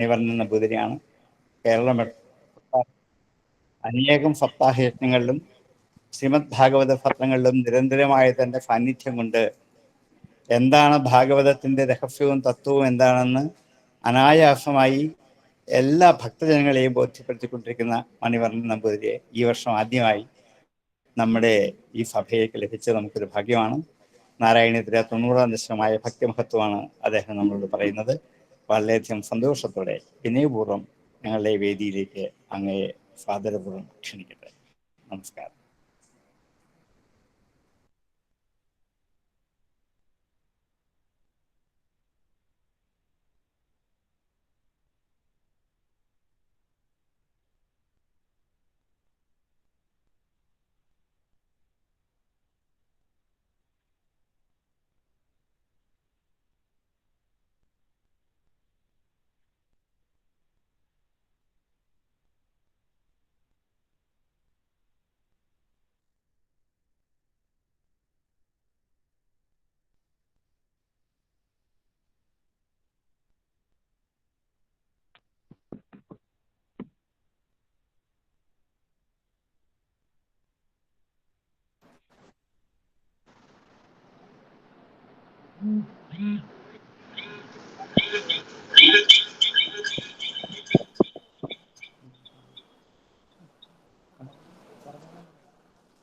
മണിവർണ്ണൻ നമ്പൂതിരിയാണ്. കേരളം അനേകം സപ്താഹയജ്ഞങ്ങളിലും ശ്രീമദ് ഭാഗവത പത്രങ്ങളിലും നിരന്തരമായ തൻ്റെ സാന്നിധ്യം കൊണ്ട് എന്താണ് ഭാഗവതത്തിൻ്റെ രഹസ്യവും തത്വവും എന്താണെന്ന് അനായാസമായി എല്ലാ ഭക്തജനങ്ങളെയും ബോധ്യപ്പെടുത്തിക്കൊണ്ടിരിക്കുന്ന മണിവർണ്ണൻ നമ്പൂതിരിയെ ഈ വർഷം ആദ്യമായി നമ്മുടെ ഈ സഭയിലേക്ക് ലഭിച്ചത് നമുക്കൊരു ഭാഗ്യമാണ്. നാരായണീയത്തിലെ 90-ാം ദശകമായ ഭക്തിമഹത്വമാണ് അദ്ദേഹം നമ്മളോട് പറയുന്നത്. വളരെയധികം സന്തോഷത്തോടെ വിനയപൂർവ്വം ഞങ്ങളുടെ വേദിയിലേക്ക് അങ്ങയെ സാദരപൂർവ്വം ക്ഷണിക്കട്ടെ. നമസ്കാരം.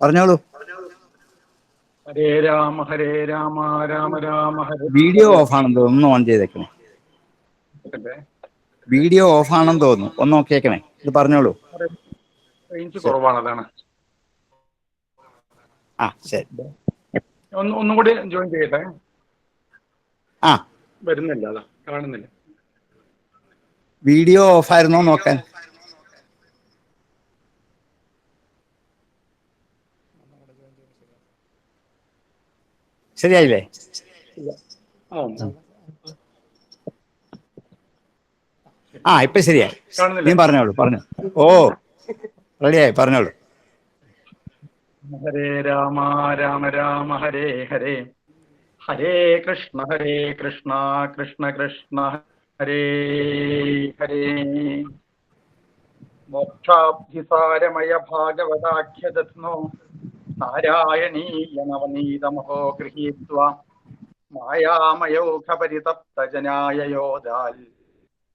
പറഞ്ഞോളൂ. ഹരേ രാമ രാമ രാമ ഹരേ. വീഡിയോ ഓഫ് ആണെന്ന് തോന്നുന്നു, ഒന്ന് ഓൺ ചെയ്തേക്കണേ. വീഡിയോ ഓഫ് ആണെന്ന് തോന്നുന്നു, ഒന്ന് നോക്കിയേക്കണേ. ഇത് പറഞ്ഞോളൂ. റേഞ്ച് കുറവാണ്, അതാണ്. ആ ശരി, ഒന്നും കൂടി ജോയിൻ ചെയ്യട്ടെ. ആ വരുന്നില്ല, അതാ കാണുന്നില്ല. വീഡിയോ ഓഫായിരുന്നോ നോക്കാൻ. ശരിയായില്ലേ? ആ ഇപ്പൊ ശരിയായി. നീ പറഞ്ഞോളൂ. ഓ റെഡിയായി, പറഞ്ഞോളൂ. ഹരേ രാമ രാമ ഹരേ ഹരേ. ഹരേ കൃഷ്ണ കൃഷ്ണ കൃഷ്ണ ഹരേ ഹരേ. മോക്ഷാബ്ധിസാരമയ ഭാഗവതാഖ്യദത്നോ നാരായണീയ നവനീതമഹോ ഗൃഹീത്വ മായാമയോഘപരിതപ്തജനായ യോദാൽ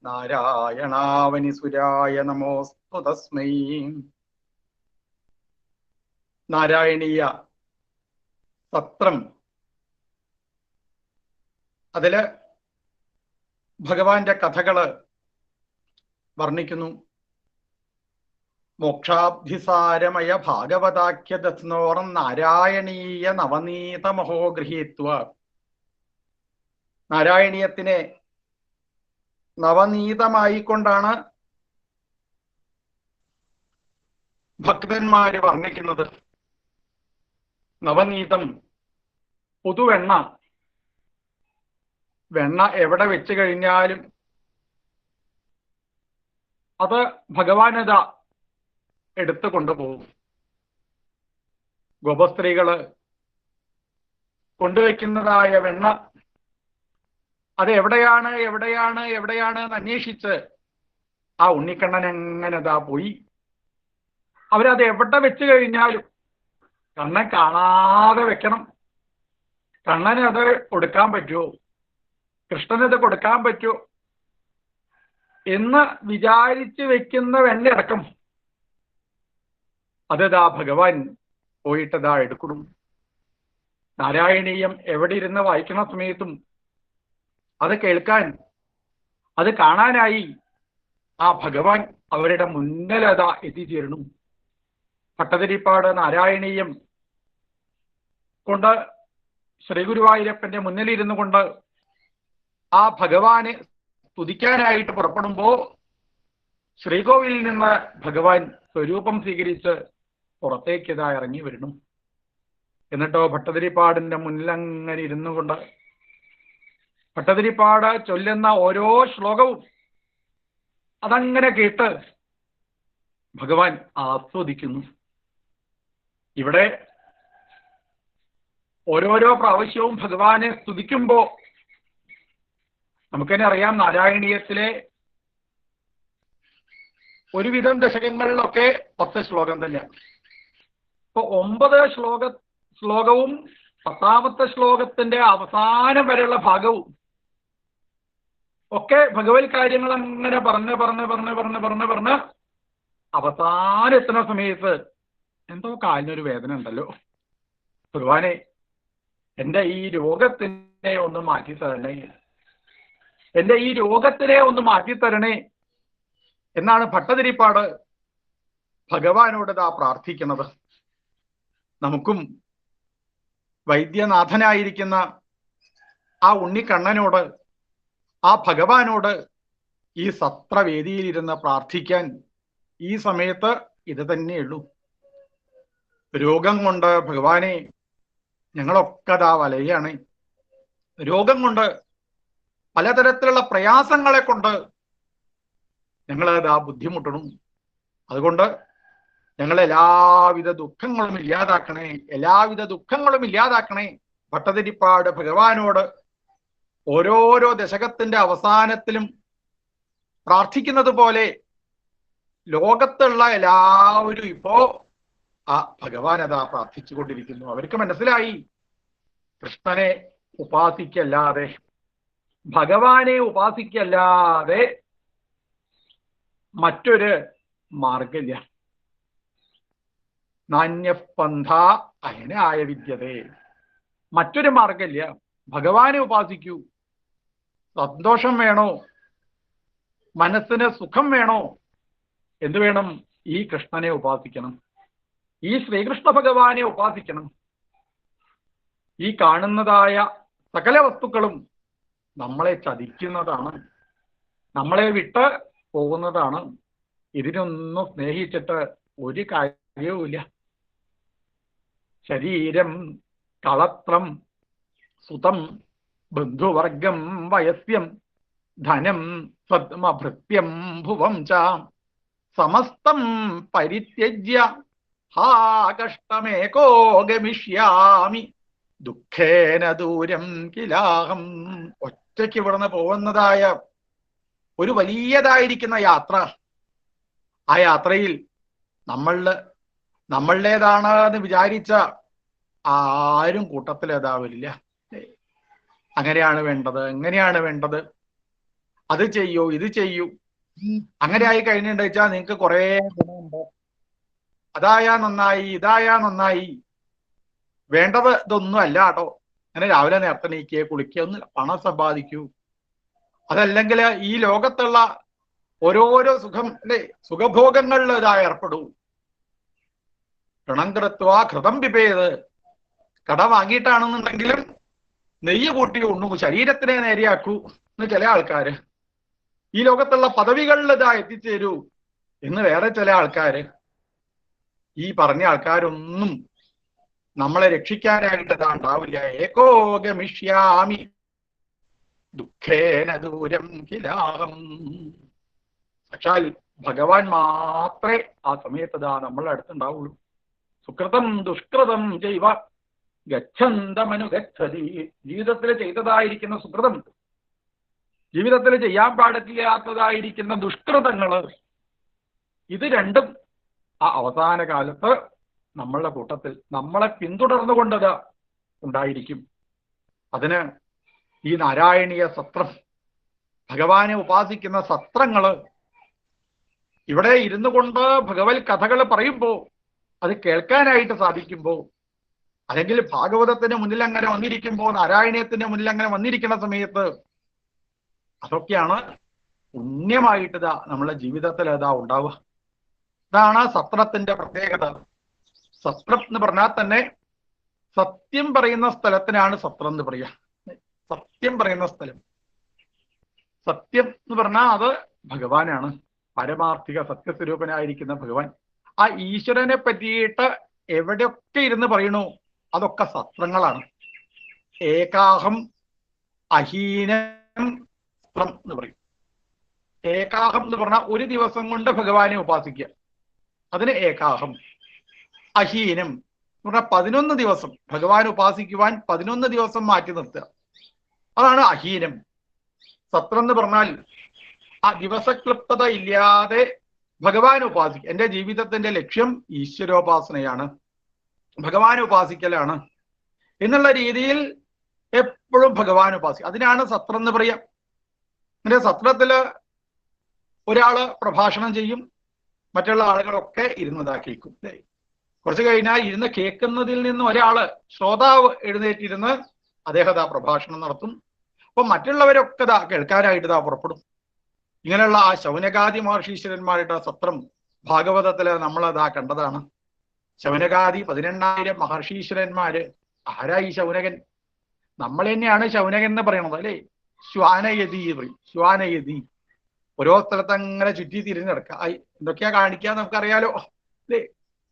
നാരായണാവനിസുരായ നമോസ്തു തസ്മൈ. നാരായണീയ സത്രം, അതില് ഭഗവാന്റെ കഥകള് വർണ്ണിക്കുന്നു. മോക്ഷാബ്ധിസാരമയ ഭാഗവതാഖ്യദത്നോർ നാരായണീയ നവനീതമഹോ ഗൃഹീത്വ. നാരായണീയത്തിനെ നവനീതമായിക്കൊണ്ടാണ് ഭക്തന്മാര് വർണ്ണിക്കുന്നത്. നവനീതം പുതുവെണ്ണ. വെണ്ണ എവിടെ വെച്ച് കഴിഞ്ഞാലും അത് ഭഗവാനത എടുത്തു കൊണ്ടുപോകും. ഗോപസ്ത്രീകള് കൊണ്ടുവയ്ക്കുന്നതായ വെണ്ണ അത് എവിടെയാണ് എന്ന് അന്വേഷിച്ച് ആ ഉണ്ണിക്കണ്ണൻ എങ്ങനെതാ പോയി. അവരത് എവിടെ വെച്ച് കഴിഞ്ഞാലും കണ്ണൻ കാണാതെ വെക്കണം. കണ്ണന് അത് കൊടുക്കാൻ പറ്റുമോ, കൃഷ്ണനത് കൊടുക്കാൻ പറ്റുമോ എന്ന് വിചാരിച്ച് വെക്കുന്ന വെണ്ണയടക്കം അതാ ഭഗവാൻ പോയിട്ടതാ എടുക്കണം. നാരായണീയം എവിടെ ഇരുന്ന് വായിക്കുന്ന സമയത്തും അത് കേൾക്കാൻ, അത് കാണാനായി ആ ഭഗവാൻ അവരുടെ മുന്നിലതാ എത്തിച്ചേരണം. ഭട്ടതിരിപ്പാട് നാരായണീയം കൊണ്ട് ശ്രീഗുരുവായൂരപ്പന്റെ മുന്നിലിരുന്നു കൊണ്ട് ആ ഭഗവാനെ സ്തുതിക്കാനായിട്ട് പുറപ്പെടുമ്പോ ശ്രീകോവിലിൽ നിന്ന് ഭഗവാൻ സ്വരൂപം സ്വീകരിച്ച് പുറത്തേക്കിതാ ഇറങ്ങി വരുന്നു. എന്നിട്ടോ ഭട്ടതിരിപ്പാടിന്റെ മുന്നിൽ അങ്ങനെ ഇരുന്നു കൊണ്ട് ഭട്ടതിരിപ്പാട് ചൊല്ലുന്ന ഓരോ ശ്ലോകവും അതങ്ങനെ കേട്ട് ഭഗവാൻ ആസ്വദിക്കുന്നു. ഇവിടെ ഓരോരോ പ്രാവശ്യവും ഭഗവാനെ സ്തുതിക്കുമ്പോ നമുക്കെന്നെ അറിയാം, നാരായണീയത്തിലെ ഒരുവിധം ദശകങ്ങളിലൊക്കെ 10 ശ്ലോകം തന്നെയാണ്. ഇപ്പൊ 9 ശ്ലോകവും 10ാമത്തെ ശ്ലോകത്തിന്റെ അവസാനം വരെയുള്ള ഭാഗവും ഒക്കെ ഭഗവത് കാര്യങ്ങൾ അങ്ങനെ പറഞ്ഞ് അവസാനം എത്തുന്ന സമയത്ത് എന്തോ കാലിനൊരു വേദന ഉണ്ടല്ലോ, ഭഗവാനെ എൻ്റെ ഈ രോഗത്തിനെ ഒന്ന് മാറ്റി തരണേ, എൻ്റെ ഈ രോഗത്തിനെ ഒന്ന് മാറ്റി തരണേ എന്നാണ് ഭട്ടതിരിപ്പാട് ഭഗവാനോട് പ്രാർത്ഥിക്കുന്നത്. നമുക്കും വൈദ്യനാഥനായിരിക്കുന്ന ആ ഉണ്ണിക്കണ്ണനോട്, ആ ഭഗവാനോട് ഈ സത്രവേദിയിലിരുന്ന് പ്രാർത്ഥിക്കാൻ ഈ സമയത്ത് ഇത് തന്നെയുള്ളൂ. രോഗം കൊണ്ട് ഭഗവാനെ ഞങ്ങളൊക്കെ വലയാണ്. രോഗം കൊണ്ട്, പലതരത്തിലുള്ള പ്രയാസങ്ങളെ കൊണ്ട് ഞങ്ങൾ ബുദ്ധിമുട്ടണം. അതുകൊണ്ട് ഞങ്ങൾ എല്ലാവിധ ദുഃഖങ്ങളും ഇല്ലാതാക്കണേ, എല്ലാവിധ ദുഃഖങ്ങളും ഇല്ലാതാക്കണേ. ഭട്ടതിരിപ്പാട് ഭഗവാനോട് ഓരോരോ ദശകത്തിന്റെ അവസാനത്തിലും പ്രാർത്ഥിക്കുന്നത് പോലെ ലോകത്തുള്ള എല്ലാവരും ഇപ്പോ ആ ഭഗവാൻ പ്രാർത്ഥിച്ചുകൊണ്ടിരിക്കുന്നു. അവർക്ക് മനസ്സിലായി കൃഷ്ണനെ ഉപാസിക്കല്ലാതെ, ഭഗവാനെ ഉപാസിക്കല്ലാതെ മറ്റൊരു മാർഗമില്ല. നാന്യപന്ഥ അയനായ വിദ്യതേ, മറ്റൊരു മാർഗമില്ല. ഭഗവാനെ ഉപാസിക്കൂ. സന്തോഷം വേണോ, മനസ്സിന് സുഖം വേണോ, എന്ത് വേണം? ഈ കൃഷ്ണനെ ഉപാസിക്കണം, ഈ ശ്രീകൃഷ്ണ ഭഗവാനെ ഉപാസിക്കണം. ഈ കാണുന്നതായ സകല വസ്തുക്കളും നമ്മളെ ചതിക്കുന്നതാണ്, നമ്മളെ വിട്ട് പോകുന്നതാണ്. ഇതിനൊന്നും സ്നേഹിച്ചിട്ട് ഒരു കാര്യവുമില്ല. ശരീരം, കളത്രം, സുതം, ബന്ധുവർഗം, വയസ്യം, ധനം, സ്വത്മഭൃത്യം, ഭുവം ച സമസ്തം പരിത്യജ്യ ഹാ കഷ്ടമേകോ ഗമിഷ്യാമി ദുഃഖേന ദൂരം കിലാഹം. ഒറ്റയ്ക്ക് ഇവിടുന്ന് പോകുന്നതായ ഒരു വലിയതായിരിക്കുന്ന യാത്ര, ആ യാത്രയിൽ നമ്മളുടേതാണ് എന്ന് വിചാരിച്ച ആരും കൂട്ടത്തിൽ ഏതാവില്ല. അങ്ങനെയാണ് വേണ്ടത്, എങ്ങനെയാണ് വേണ്ടത്, അത് ചെയ്യൂ, ഇത് ചെയ്യൂ. അങ്ങനെ ആയി കഴിഞ്ഞിട്ട് വെച്ചാൽ നിങ്ങൾക്ക് കുറെ ഗുണമുണ്ട്. അതായാ നന്നായി, ഇതായാ നന്നായി. വേണ്ടത് ഇതൊന്നും അല്ല കേട്ടോ. അങ്ങനെ രാവിലെ നേരത്തെ നീക്കുക, കുളിക്കുക, ഒന്ന് പണം സമ്പാദിക്കൂ. അതല്ലെങ്കിൽ ഈ ലോകത്തുള്ള ഓരോരോ സുഖം അല്ലെ, സുഖഭോഗങ്ങളിൽ ഏർപ്പെടൂ. ഋണം കൃത്വ ഘൃതം പിബേത്, കട വാങ്ങിയിട്ടാണെന്നുണ്ടെങ്കിലും നെയ്യ് കൂട്ടി ഉണ്ണു, ശരീരത്തിനെ നേരെയാക്കൂ എന്ന് ചില ആൾക്കാര്. ഈ ലോകത്തുള്ള പദവികളിൽ എത്തിച്ചേരൂ എന്ന് വേറെ ചില ആൾക്കാര്. ഈ പറഞ്ഞ ആൾക്കാരൊന്നും നമ്മളെ രക്ഷിക്കാനായിട്ട് ഉണ്ടാവില്ല. ഏകോ ഗമിഷ്യാമി ദുഃഖേന ദൂരം കിലാഹം. സാക്ഷാൽ ഭഗവാൻ മാത്രമേ ആ സമയത്ത് നമ്മളെ അടുത്തുണ്ടാവുള്ളൂ. സുകൃതം ദുഷ്കൃതം ജൈവ ഗച്ഛന്തമനുഗച്ഛതി. ജീവിതത്തിൽ ചെയ്തതായിരിക്കുന്ന സുകൃതം, ജീവിതത്തിൽ ചെയ്യാൻ പാടില്ലാത്തതായിരിക്കുന്ന ദുഷ്കൃതങ്ങള്, ഇത് രണ്ടും ആ അവസാന കാലത്ത് നമ്മളുടെ കൂട്ടത്തിൽ നമ്മളെ പിന്തുടർന്നുകൊണ്ടത് ഉണ്ടായിരിക്കും. അതിന് ഈ നാരായണീയ സത്രം, ഭഗവാനെ ഉപാസിക്കുന്ന സത്രങ്ങള്, ഇവിടെ ഇരുന്നു കൊണ്ട് ഭഗവത് കഥകൾ പറയുമ്പോൾ അത് കേൾക്കാനായിട്ട് സാധിക്കുമ്പോൾ, അല്ലെങ്കിൽ ഭാഗവതത്തിന് മുന്നിൽ അങ്ങനെ വന്നിരിക്കുമ്പോൾ, നാരായണീയത്തിന്റെ മുന്നിൽ അങ്ങനെ വന്നിരിക്കുന്ന സമയത്ത്, അതൊക്കെയാണ് പുണ്യമായിട്ട് നമ്മളെ ജീവിതത്തിൽ ഉണ്ടാവുക. ഇതാണ് സത്രത്തിന്റെ പ്രത്യേകത. സത്രം എന്ന് പറഞ്ഞാൽ തന്നെ സത്യം പറയുന്ന സ്ഥലത്തിനാണ് സത്രം എന്ന് പറയുക. സത്യം പറയുന്ന സ്ഥലം, സത്യം എന്ന് പറഞ്ഞാൽ അത് ഭഗവാനാണ്, പരമാർത്ഥിക സത്യസ്വരൂപനായിരിക്കുന്ന ഭഗവാൻ. ആ ഈശ്വരനെ പറ്റിയിട്ട് എവിടെയൊക്കെ ഇരുന്ന് പറയണു അതൊക്കെ സത്രങ്ങളാണ്. ഏകാഹം അഹീനം സത്രം എന്ന് പറയും. ഏകാഹം എന്ന് പറഞ്ഞാൽ ഒരു ദിവസം കൊണ്ട് ഭഗവാനെ ഉപാസിക്കുക, അതിന് ഏകാഹം. അഹീനം എന്ന് പറഞ്ഞാൽ 11 ദിവസം ഭഗവാൻ ഉപാസിക്കുവാൻ 11 ദിവസം മാറ്റി നിർത്തുക, അതാണ് അഹീനം. സത്രം എന്ന് പറഞ്ഞാൽ ആ ദിവസക്ലിപ്തത ഇല്ലാതെ ഭഗവാൻ ഉപാസിക്കുക. എൻ്റെ ജീവിതത്തിന്റെ ലക്ഷ്യം ഈശ്വരോപാസനയാണ്, ഭഗവാൻ ഉപാസിക്കലാണ് എന്നുള്ള രീതിയിൽ എപ്പോഴും ഭഗവാൻ ഉപാസിക്കുക. അതിനാണ് സത്രം എന്ന് പറയാം. അങ്ങനെ സത്രത്തില് ഒരാള് പ്രഭാഷണം ചെയ്യും, മറ്റുള്ള ആളുകളൊക്കെ ഇരുന്നതാ കേൾക്കും. കുറച്ച് കഴിഞ്ഞാൽ ഇരുന്ന് കേൾക്കുന്നതിൽ നിന്ന് ഒരാള് ശ്രോതാവ് എഴുന്നേറ്റിരുന്ന് അദ്ദേഹം ആ പ്രഭാഷണം നടത്തും. അപ്പൊ മറ്റുള്ളവരൊക്കെ കേൾക്കാനായിട്ട് പുറപ്പെടും. ഇങ്ങനെയുള്ള ആ ശൗനകാദി മഹർഷീശ്വരന്മാരുടെ സത്രം ഭാഗവതത്തില് നമ്മളതാ കണ്ടതാണ്. ശൗനകാദി 18,000 മഹർഷീശ്വരന്മാര്. ആരാ ഈ ശൗനകൻ? നമ്മൾ തന്നെയാണ് ശൗനകൻ എന്ന് പറയണത് അല്ലേ? ശ്വാനയതി പറയും. ശ്വാനയതി ഓരോ സ്ഥലത്ത് അങ്ങനെ ചുറ്റി തിരിഞ്ഞെടുക്കുക. എന്തൊക്കെയാ കാണിക്കുക നമുക്കറിയാലോ അല്ലേ?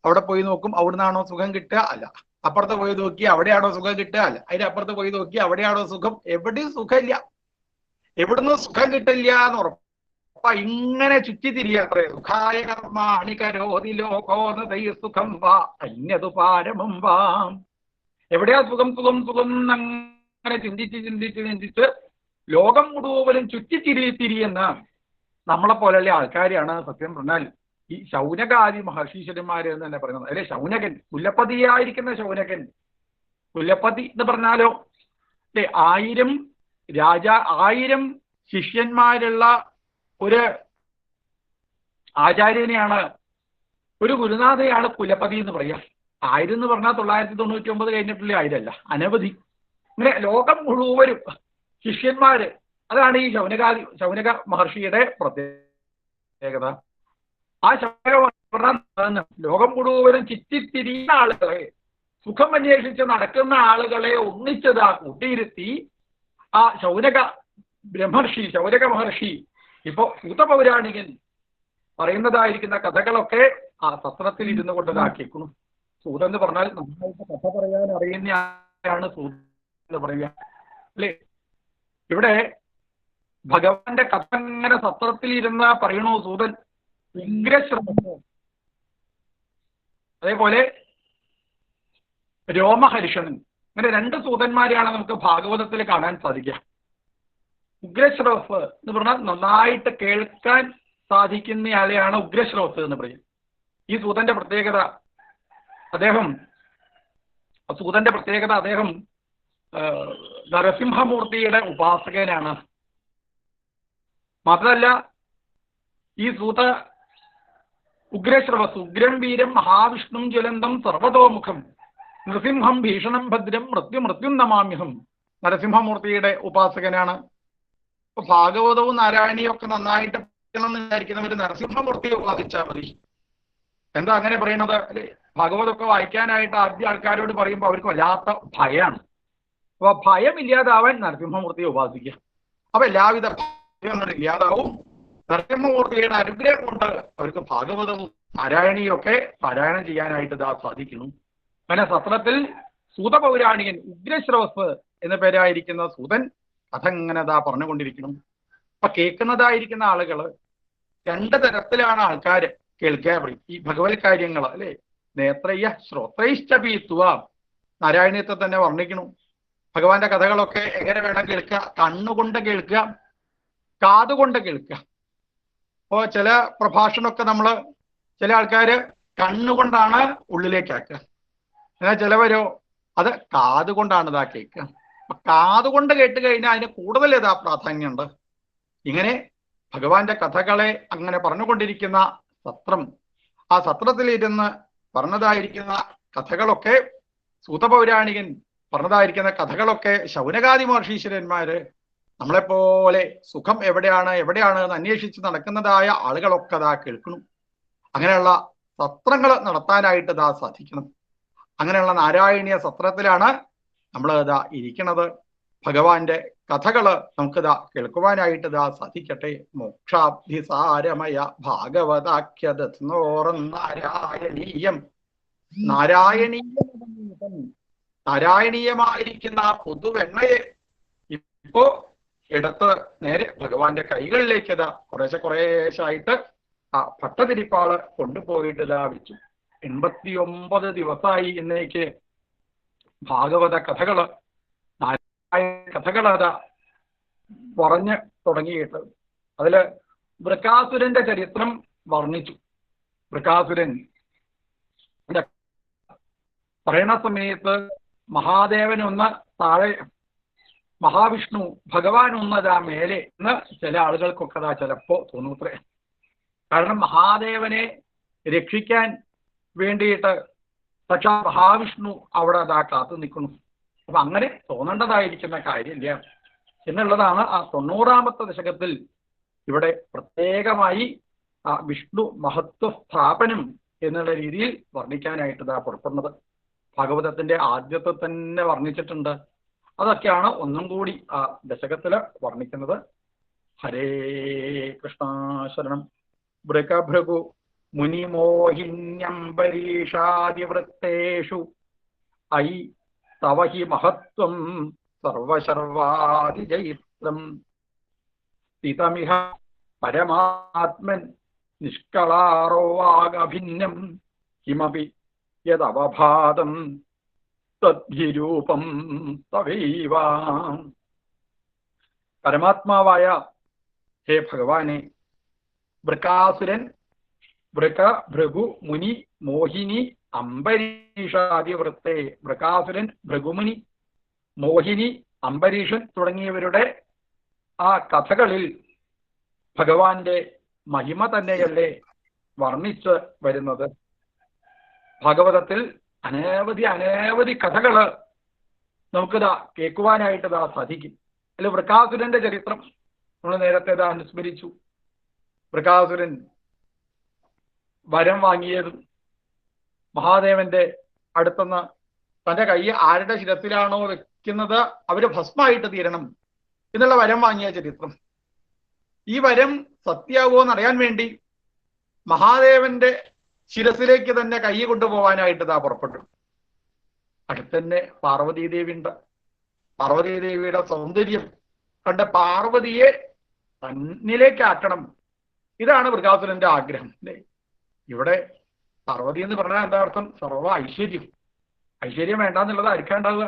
അവിടെ പോയി നോക്കും, അവിടുന്നാണോ സുഖം കിട്ടുക? അല്ല. അപ്പുറത്ത് പോയി നോക്കി അവിടെയാണോ സുഖം കിട്ടുക? അല്ല. അതിന്റെ അപ്പുറത്ത് പോയി നോക്കി അവിടെയാണോ സുഖം? എവിടെയും സുഖമില്ല, എവിടുന്ന് സുഖം കിട്ടില്ല എന്ന് ഉറപ്പ്. അപ്പൊ ഇങ്ങനെ ചുറ്റി തിരിയാത്രേ. സുഖായ കർമാണി കരോതി ലോകോനതൈ സുഖം വാ അന്യതു പാരമം വാ. എവിടെയാ സുഖം സുഖം സുഖം അങ്ങനെ ചിന്തിച്ച് ലോകം മുഴുവനും ചുറ്റിത്തിരിയെന്ന് നമ്മളെ പോലെയുള്ള ആൾക്കാരെയാണ് സത്യം പറഞ്ഞാൽ ഈ ശൗനകാദി മഹർഷീശ്വരന്മാര് എന്ന് തന്നെ പറയുന്നത്. അല്ലെ, ശൗനകൻ, കുലപതിയായിരിക്കുന്ന ശൗനകൻ. കുലപതി എന്ന് പറഞ്ഞാലോ അല്ലെ, 1000 ശിഷ്യന്മാരുള്ള ഒരു ആചാര്യനെയാണ്, ഒരു ഗുരുനാഥയാണ് കുലപതി എന്ന് പറയാം. 1000 എന്ന് പറഞ്ഞാൽ 999 കഴിഞ്ഞിട്ടുള്ള 1000 അല്ല, അനവധി. ഇങ്ങനെ ലോകം മുഴുവനും ശിഷ്യന്മാര്. അതാണ് ഈ ശൗനക മഹർഷിയുടെ പ്രത്യേകത. ആ ശൗനക ലോകം മുഴുവനും ചുറ്റിത്തിരിയുന്ന ആളുകളെ, സുഖം അന്വേഷിച്ച് നടക്കുന്ന ആളുകളെ ഒന്നിച്ചതാ കൂട്ടിയിരുത്തി ആ ശൗനക മഹർഷി ഇപ്പോ സൂതപൗരാണികൻ പറയുന്നതായിരിക്കുന്ന കഥകളൊക്കെ ആ സത്രത്തിൽ ഇരുന്നു കൊണ്ടതാക്കിയിരിക്കുന്നു. സൂതൻ എന്ന് പറഞ്ഞാൽ നന്നായിട്ട് കഥ പറയാൻ അറിയുന്നയാണ് സൂതൻ എന്ന് പറയുക അല്ലേ? ഇവിടെ ഭഗവാന്റെ കഥ അങ്ങനെ സത്രത്തിൽ ഇരുന്ന് പറയണു സൂതൻ. ഉഗ്രശ്രമം, അതേപോലെ രോമഹർഷണൻ, അങ്ങനെ 2 സൂതന്മാരെയാണ് നമുക്ക് ഭാഗവതത്തിൽ കാണാൻ സാധിക്കുക. ഉഗ്രശ്രോഫ് എന്ന് പറഞ്ഞാൽ നന്നായിട്ട് കേൾക്കാൻ സാധിക്കുന്നയാളെയാണ് ഉഗ്രശ്രോഫ് എന്ന് പറയും. ഈ സൂതന്റെ പ്രത്യേകത അദ്ദേഹം നരസിംഹമൂർത്തിയുടെ ഉപാസകനാണ്. മാത്രമല്ല ഈ ഉഗ്രശ്രവസ്, ഉഗ്രം വീരം മഹാവിഷ്ണും ജ്വലന്തം സർവതോമുഖം നൃസിംഹം ഭീഷണം ഭദ്രം മൃത്യും നമാമ്യഹം. നരസിംഹമൂർത്തിയുടെ ഉപാസകനാണ്. ഇപ്പൊ ഭാഗവതവും നാരായണിയും ഒക്കെ നന്നായിട്ട് പഠിക്കണം എന്ന് വിചാരിക്കുന്നവര് നരസിംഹമൂർത്തിയെ ഉപാസിച്ചാൽ മതി. എന്താ അങ്ങനെ പറയണത് അല്ലെ? ഭാഗവതമൊക്കെ വായിക്കാനായിട്ട് ആദ്യ ആൾക്കാരോട് പറയുമ്പോൾ അവർക്ക് വല്ലാത്ത ഭയമാണ്. അപ്പൊ ഭയമില്ലാതാവാൻ നരസിംഹമൂർത്തിയെ ഉപാസിക്കുക. അപ്പൊ എല്ലാവിധ ഭയങ്ങളും ഇല്ലാതാവും. നരസിംഹമൂർത്തിയുടെ അനുഗ്രഹം കൊണ്ട് അവർക്ക് ഭാഗവതവും നാരായണിയും ഒക്കെ പാരായണം ചെയ്യാനായിട്ട് സാധിക്കുന്നു. അങ്ങനെ സത്രത്തിൽ സൂതപൗരാണികൻ ഉഗ്രശ്രവസ് എന്ന പേരായിരിക്കുന്ന സൂതൻ കഥ ഇങ്ങനെ പറഞ്ഞുകൊണ്ടിരിക്കണം. അപ്പൊ കേൾക്കുന്നതായിരിക്കുന്ന ആളുകള് 2 തരത്തിലാണ് ആൾക്കാര് കേൾക്കാൻ പറയും ഈ ഭഗവത് കാര്യങ്ങൾ അല്ലെ? നേത്രയ്യ ശ്രോത്രൈശ്ചപീത്വ. നാരായണീയത്തെ തന്നെ വർണ്ണിക്കണം. ഭഗവാന്റെ കഥകളൊക്കെ എങ്ങനെ വേണം കേൾക്കുക? കണ്ണുകൊണ്ട് കേൾക്കുക, കാതുകൊണ്ട് കേൾക്കുക. അപ്പോ ചില പ്രഭാഷണമൊക്കെ ചില ആൾക്കാര് കണ്ണുകൊണ്ടാണ് ഉള്ളിലേക്കാക്കുക. എന്നാൽ ചിലവരോ അത് കാതുകൊണ്ടാണ് കേൾക്കുക. അപ്പൊ കാതുകൊണ്ട് കേട്ട് കഴിഞ്ഞാൽ അതിന് കൂടുതൽ പ്രാധാന്യമുണ്ട്. ഇങ്ങനെ ഭഗവാന്റെ കഥകളെ അങ്ങനെ പറഞ്ഞുകൊണ്ടിരിക്കുന്ന സത്രം, ആ സത്രത്തിലിരുന്ന് പറഞ്ഞതായിരിക്കുന്ന കഥകളൊക്കെ, സൂതപൗരാണികൻ പറഞ്ഞതായിരിക്കുന്ന കഥകളൊക്കെ ശൗനകാദി മഹർഷീശ്വരന്മാര് നമ്മളെപ്പോലെ സുഖം എവിടെയാണ് എന്ന് അന്വേഷിച്ച് നടക്കുന്നതായ ആളുകളൊക്കെ കേൾക്കണം. അങ്ങനെയുള്ള സത്രങ്ങൾ നടത്താനായിട്ട് സാധിക്കണം. അങ്ങനെയുള്ള നാരായണീയ സത്രത്തിലാണ് നമ്മൾ ഇരിക്കണത്. ഭഗവാന്റെ കഥകള് നമുക്ക് കേൾക്കുവാനായിട്ട് സാധിക്കട്ടെ. മോക്ഷാബ്ധിസാരമയ ഭാഗവതാഖ്യതോറം നാരായണീയം. നാരായണീയമായിരിക്കുന്ന പൊതുവെണ്ണയെ ഇപ്പോ എടുത്ത് നേരെ ഭഗവാന്റെ കൈകളിലേക്ക് കുറേശ്ശായിട്ട് ആ ഭട്ടതിരിപ്പാള് കൊണ്ടുപോയിട്ട് വെച്ചു. 89 ദിവസമായി എന്നേക്ക് ഭാഗവത കഥകള്, കഥകള് പറഞ്ഞ് തുടങ്ങിയിട്ട് അതില് വൃക്കാസുരന്റെ ചരിത്രം വർണ്ണിച്ചു. വൃക്കാസുരൻ പറയണ സമയത്ത് മഹാദേവൻ ഒന്ന് താഴെ, മഹാവിഷ്ണു ഭഗവാൻ ഒന്നതാ മേലെ എന്ന് ചില ആളുകൾക്കൊക്കെ അതാ ചിലപ്പോ തോന്നൂത്രേ. കാരണം മഹാദേവനെ രക്ഷിക്കാൻ വേണ്ടിയിട്ട് പക്ഷെ മഹാവിഷ്ണു അവിടെ അതാ കാത്തു നിൽക്കുന്നു. അപ്പൊ അങ്ങനെ തോന്നേണ്ടതായിരിക്കുന്ന കാര്യമില്ല എന്നുള്ളതാണ് ആ 90-ാമത്തെ ദശകത്തിൽ ഇവിടെ പ്രത്യേകമായി ആ വിഷ്ണു മഹത്വ സ്ഥാപനം എന്നുള്ള രീതിയിൽ വർണ്ണിക്കാനായിട്ട് ഇതാ പുറപ്പെടുന്നത്. ഭാഗവതത്തിന്റെ ആദ്യത്തെ തന്നെ വർണ്ണിച്ചിട്ടുണ്ട്. അതൊക്കെയാണ് ഒന്നും കൂടി ആ ദശകത്തില് വർണ്ണിക്കുന്നത്. ഹരേ കൃഷ്ണ ശരണം. ഭൃഗഭൃഗു മുനിമോഹിന്യംബരീഷാദിവൃത്തേഷു ഐ തവ ഹി മഹത്വം സർവശർവാദിജയിത്രം സ്ഥിതമിഹ പരമാത്മൻ നിഷ്കളാർവാഗഭിന്നം കിമപി യദവഭാതം തദ്ഭിരൂപം തവൈവ. പരമാത്മാവായ ഹേ ഭഗവാനെ, വൃക്കാസുരൻ, വൃക, ഭൃഗു, മുനി, മോഹിനി, അംബരീഷാദിവൃത്തെ, വൃക്കാസുരൻ, ഭൃഗുമുനി, മോഹിനി, അംബരീഷൻ തുടങ്ങിയവരുടെ ആ കഥകളിൽ ഭഗവാന്റെ മഹിമ തന്നെയല്ലേ വർണ്ണിച്ച് വരുന്നത്. ഭാഗവതത്തിൽ അനവധി കഥകള് നമുക്കിതാ കേൾക്കുവാനായിട്ടിതാ സാധിക്കും. അതിൽ വൃക്കാസുരന്റെ ചരിത്രം നമ്മൾ നേരത്തെ ഇതാ അനുസ്മരിച്ചു. വൃക്കാസുരൻ വരം വാങ്ങിയതും മഹാദേവന്റെ അടുത്തുനിന്ന് തന്റെ കൈ ആരുടെ ശിരത്തിലാണോ വെക്കുന്നത് അവര് ഭസ്മായിട്ട് തീരണം എന്നുള്ള വരം വാങ്ങിയ ചരിത്രം. ഈ വരം സത്യാവോ എന്നറിയാൻ വേണ്ടി മഹാദേവന്റെ ശിരസിലേക്ക് തന്നെ കൈ കൊണ്ടുപോകാനായിട്ട് ഇതാ പുറപ്പെട്ടു. അടുത്തന്നെ പാർവതീദേവി ഉണ്ട്. പാർവതീദേവിയുടെ സൗന്ദര്യം കണ്ട പാർവതിയെ തന്നിലേക്കാക്കണം, ഇതാണ് വൃകാസുരന്റെ ആഗ്രഹം. അല്ലേ? ഇവിടെ പാർവതി എന്ന് പറഞ്ഞാൽ എന്താ അർത്ഥം? സർവ ഐശ്വര്യം. ഐശ്വര്യം വേണ്ടെന്നുള്ളത് ആർക്കാ ഉണ്ടാവുക?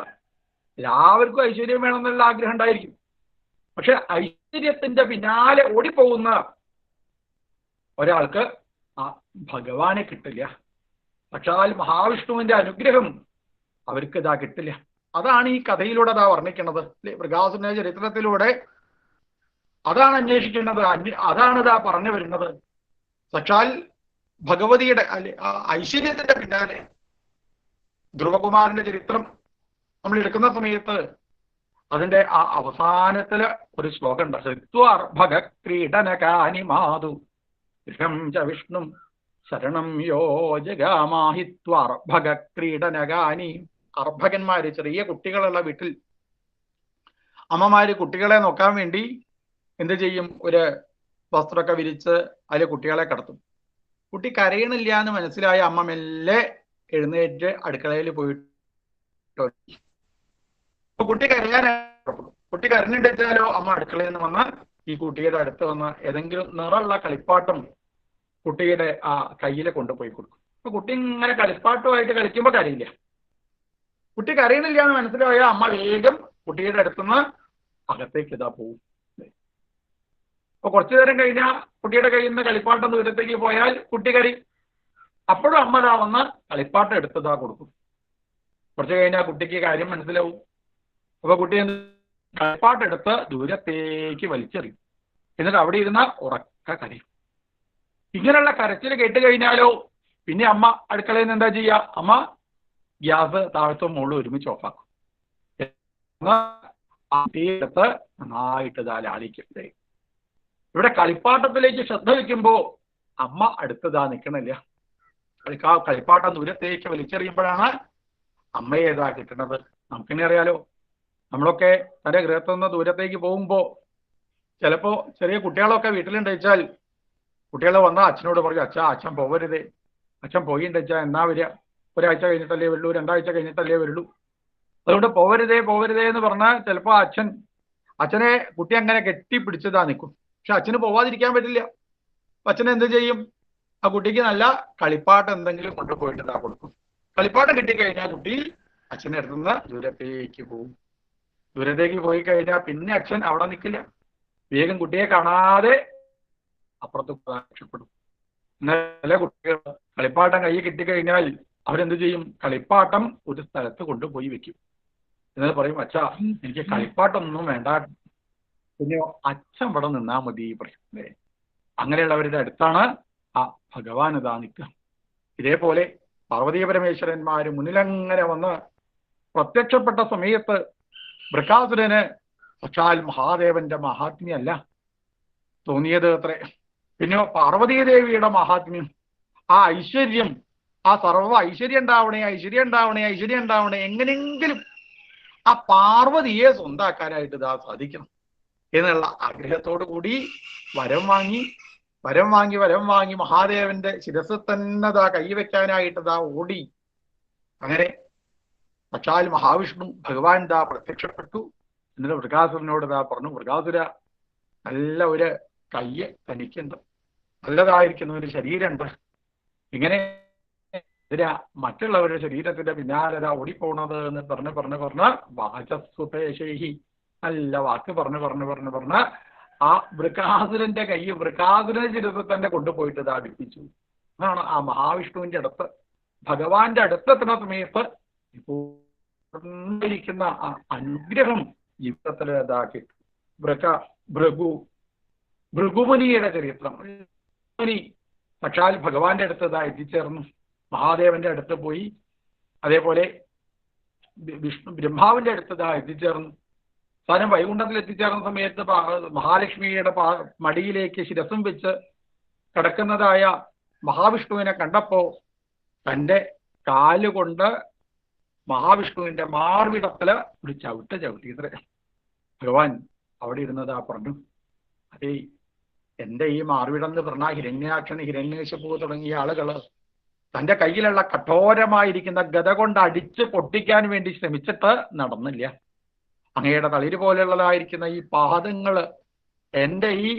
എല്ലാവർക്കും ഐശ്വര്യം വേണമെന്നുള്ള ആഗ്രഹം ഉണ്ടായിരിക്കും. പക്ഷെ ഐശ്വര്യത്തിന്റെ പിന്നാലെ ഓടിപ്പോകുന്ന ഒരാൾക്ക് ആ ഭഗവാനെ കിട്ടില്ല. പക്ഷാൽ മഹാവിഷ്ണുവിന്റെ അനുഗ്രഹം അവർക്ക് ഇതാ കിട്ടില്ല. അതാണ് ഈ കഥയിലൂടെ അതാ വർണ്ണിക്കുന്നത്. അല്ലെ? വൃകാസുരന്റെ ചരിത്രത്തിലൂടെ അതാണ് അന്വേഷിക്കുന്നത്, അതാണ് ഇതാ പറഞ്ഞു വരുന്നത്. സാക്ഷാൽ ഭഗവതിയുടെ ഐശ്വര്യത്തിന്റെ പിന്നാലെ ധ്രുവകുമാരന്റെ ചരിത്രം നമ്മൾ എടുക്കുന്ന സമയത്ത് അതിന്റെ ആ അവസാനത്തില് ഒരു ശ്ലോകം ഉണ്ട്. ഹൃത്വാർഭഗ ക്രീഡനകാനി മാതു ഗൃഹം ച വിഷ്ണു ശരണം യോ ജഗാമാഹിത്വാർഭഗ ക്രീഡനകാനി. അർഭകന്മാര്, ചെറിയ കുട്ടികളുള്ള വീട്ടിൽ അമ്മമാര് കുട്ടികളെ നോക്കാൻ വേണ്ടി എന്ത് ചെയ്യും? ഒരു വസ്ത്രമൊക്കെ വിരിച്ച് അതിൽ കുട്ടികളെ കടത്തും. കുട്ടി കരയണില്ല എന്ന് മനസ്സിലായ അമ്മ മെല്ലെ എഴുന്നേറ്റ് അടുക്കളയിൽ പോയിട്ട് കുട്ടി കരയാനായി. കുട്ടി കരഞ്ഞിട്ടാലോ അമ്മ അടുക്കളയിൽ നിന്ന് വന്ന് ഈ കുട്ടിയുടെ അടുത്ത് വന്ന് ഏതെങ്കിലും നിറമുള്ള കളിപ്പാട്ടം കുട്ടിയുടെ ആ കയ്യിൽ കൊണ്ടുപോയി കൊടുക്കും. അപ്പൊ കുട്ടി ഇങ്ങനെ കളിപ്പാട്ടമായിട്ട് കളിക്കുമ്പോ കരയില്ല. കുട്ടി കരയണില്ല എന്ന് മനസ്സിലായ അമ്മ വേഗം കുട്ടിയുടെ അടുത്തുനിന്ന് അകത്തേക്ക് ഇതാ പോവും. അപ്പൊ കുറച്ചു നേരം കഴിഞ്ഞാൽ കുട്ടിയുടെ കയ്യിൽ നിന്ന് കളിപ്പാട്ടം ദൂരത്തേക്ക് പോയാൽ കുട്ടി കരയും. അപ്പോഴും അമ്മ ഇതാ വന്ന് കളിപ്പാട്ടം എടുത്തതാ കൊടുക്കും. കുറച്ചു കഴിഞ്ഞാൽ കുട്ടിക്ക് കാര്യം മനസ്സിലാവും. അപ്പൊ കുട്ടി കളിപ്പാട്ടം എടുത്ത് ദൂരത്തേക്ക് വലിച്ചെറിയും. എന്നിട്ട് അവിടെ ഇരുന്ന് ഉറക്ക കരയും. ഇങ്ങനെയുള്ള കരച്ചിൽ കേട്ട് കഴിഞ്ഞാലോ പിന്നെ അമ്മ അടുക്കളയിൽ നിന്ന് എന്താ ചെയ്യുക? അമ്മ ഗ്യാസ് താഴത്തും മുകളിൽ ഒരുമിച്ച് ഓഫാക്കും. എടുത്ത് നന്നായിട്ട് ഇതാ ലാളിക്കും. ഇവിടെ കളിപ്പാട്ടത്തിലേക്ക് ശ്രദ്ധ വയ്ക്കുമ്പോ അമ്മ അടുത്തതാ നിൽക്കണില്ല. കളിപ്പാട്ടം ദൂരത്തേക്ക് വലിച്ചെറിയുമ്പോഴാണ് അമ്മയെ ഇതാ കിട്ടുന്നത്. നമുക്കിനെ അറിയാലോ, നമ്മളൊക്കെ തന്റെ ഗൃഹത്തിൽ നിന്ന് ദൂരത്തേക്ക് പോകുമ്പോ ചിലപ്പോ ചെറിയ കുട്ടികളൊക്കെ വീട്ടിലുണ്ടെച്ചാൽ കുട്ടികളെ വന്നാൽ അച്ഛനോട് പറയും, അച്ഛൻ പോവരുതേ, അച്ഛൻ പോയിണ്ടെച്ചാൽ എന്നാ വരിക, ഒരാഴ്ച കഴിഞ്ഞിട്ടല്ലേ വരുള്ളൂ, രണ്ടാഴ്ച കഴിഞ്ഞിട്ടല്ലേ വരുള്ളൂ, അതുകൊണ്ട് പോവരുതേ എന്ന് പറഞ്ഞാൽ ചിലപ്പോ അച്ഛനെ കുട്ടി അങ്ങനെ കെട്ടിപ്പിടിച്ചതാ നിൽക്കും. പക്ഷെ അച്ഛന് പോവാതിരിക്കാൻ പറ്റില്ല. അച്ഛൻ എന്ത് ചെയ്യും? ആ കുട്ടിക്ക് നല്ല കളിപ്പാട്ടം എന്തെങ്കിലും കൊണ്ടുപോയിട്ട് ഇതാ കൊടുക്കും. കളിപ്പാട്ടം കിട്ടിക്കഴിഞ്ഞാൽ കുട്ടി അച്ഛനെ അടുത്തുനിന്ന് ദൂരത്തേക്ക് പോകും. ദൂരത്തേക്ക് പോയി കഴിഞ്ഞാൽ പിന്നെ അച്ഛൻ അവിടെ നിൽക്കില്ല. വേഗം കുട്ടിയെ കാണാതെ അപ്പുറത്ത് രക്ഷപ്പെടും. ചില കുട്ടികൾ കളിപ്പാട്ടം കൈ കിട്ടിക്കഴിഞ്ഞാൽ അവരെന്ത് ചെയ്യും? കളിപ്പാട്ടം ഒരു സ്ഥലത്ത് കൊണ്ടുപോയി വെക്കും. എന്നിട്ട് പറയും, അച്ഛാ എനിക്ക് കളിപ്പാട്ടൊന്നും വേണ്ട, പിന്നെ അച്ഛൻ ഇവിടെ നിന്നാ മതി പറയും. അല്ലേ? അങ്ങനെയുള്ളവരുടെ അടുത്താണ് ആ ഭഗവാൻ ഇതാ നിൽക്കുക. ഇതേപോലെ പാർവതീ പരമേശ്വരന്മാര് മുന്നിലങ്ങനെ വന്ന് പ്രത്യക്ഷപ്പെട്ട സമയത്ത് വൃക്കാസുരന് സാക്ഷാൽ മഹാദേവന്റെ മഹാത്മ്യല്ല തോന്നിയത് അത്രേ. പിന്നെ പാർവതീദേവിയുടെ മഹാത്മ്യം, ആ ഐശ്വര്യം, ആ സർവ്വ ഐശ്വര്യം ഉണ്ടാവണേ, ഐശ്വര്യം ഉണ്ടാവണേ, ഐശ്വര്യം ഉണ്ടാവണേ, എങ്ങനെയെങ്കിലും ആ പാർവതിയെ സ്വന്താക്കാനായിട്ട് ഇതാ സാധിക്കണം എന്നുള്ള ആഗ്രഹത്തോടു കൂടി വരം വാങ്ങി മഹാദേവന്റെ ശിരസിൽ തന്നെ ഇതാ കൈവയ്ക്കാനായിട്ട് ഇതാ ഓടി. അങ്ങനെ സാക്ഷാൽ മഹാവിഷ്ണു ഭഗവാൻ ഇതാ പ്രത്യക്ഷപ്പെട്ടു. എന്നിട്ട് വൃകാസുരനോട് ഇതാ പറഞ്ഞു, വൃകാസുര, നല്ല ഒരു കയ്യ് തനിക്കുണ്ട്, നല്ലതായിരിക്കുന്ന ഒരു ശരീരമുണ്ട്, ഇങ്ങനെ മറ്റുള്ളവരുടെ ശരീരത്തിന്റെ പിന്നാലെ ഓടിപ്പോണത് എന്ന് പറഞ്ഞ് വാചസ്വപേശൈഹി, നല്ല വാക്ക് പറഞ്ഞ് ആ വൃകാസുരന്റെ കൈ വൃകാസുരന്റെ ശിരസിൽ തന്നെ കൊണ്ടുപോയിട്ട് ഇത് അടുപ്പിച്ചു. അതാണ് ആ മഹാവിഷ്ണുവിന്റെ അടുത്ത്, ഭഗവാന്റെ അടുത്തെത്തുന്ന സമയത്ത് ഇരിക്കുന്ന ആ അനുഗ്രഹം ജീവിതത്തിൽ ഇതാക്കി. ഭൃഗുമുനിയുടെ ചരിത്രം. മുനി സാക്ഷാൽ ഭഗവാന്റെ അടുത്ത് ഇതാ എത്തിച്ചേർന്നു, മഹാദേവന്റെ അടുത്ത് പോയി. അതേപോലെ ബ്രഹ്മാവിന്റെ അടുത്ത് ഇതാ എത്തിച്ചേർന്നു. താനും വൈകുണ്ഠത്തിൽ എത്തിച്ചേർന്ന സമയത്ത് മഹാലക്ഷ്മിയുടെ മടിയിലേക്ക് ശിരസും വെച്ച് കിടക്കുന്നതായ മഹാവിഷ്ണുവിനെ കണ്ടപ്പോ തന്റെ കാലുകൊണ്ട് മഹാവിഷ്ണുവിന്റെ മാർവിടത്തില് ഒരു ചവിട്ടിയത്രേ. ഭഗവാൻ അവിടെ ഇരുന്നതാ പറഞ്ഞു, അതേ എന്റെ ഈ മാർവിടം എന്ന് പറഞ്ഞാൽ ഹിരണ്യാക്ഷൻ, ഹിരണ്യകശിപു തുടങ്ങിയ ആളുകള് തന്റെ കയ്യിലുള്ള കഠോരമായിരിക്കുന്ന ഗദ കൊണ്ട് അടിച്ച് പൊട്ടിക്കാൻ വേണ്ടി ശ്രമിച്ചിട്ട് നടന്നില്ല. അങ്ങയുടെ തളിര് പോലെയുള്ളതായിരിക്കുന്ന ഈ പാദങ്ങള് എന്റെ ഈ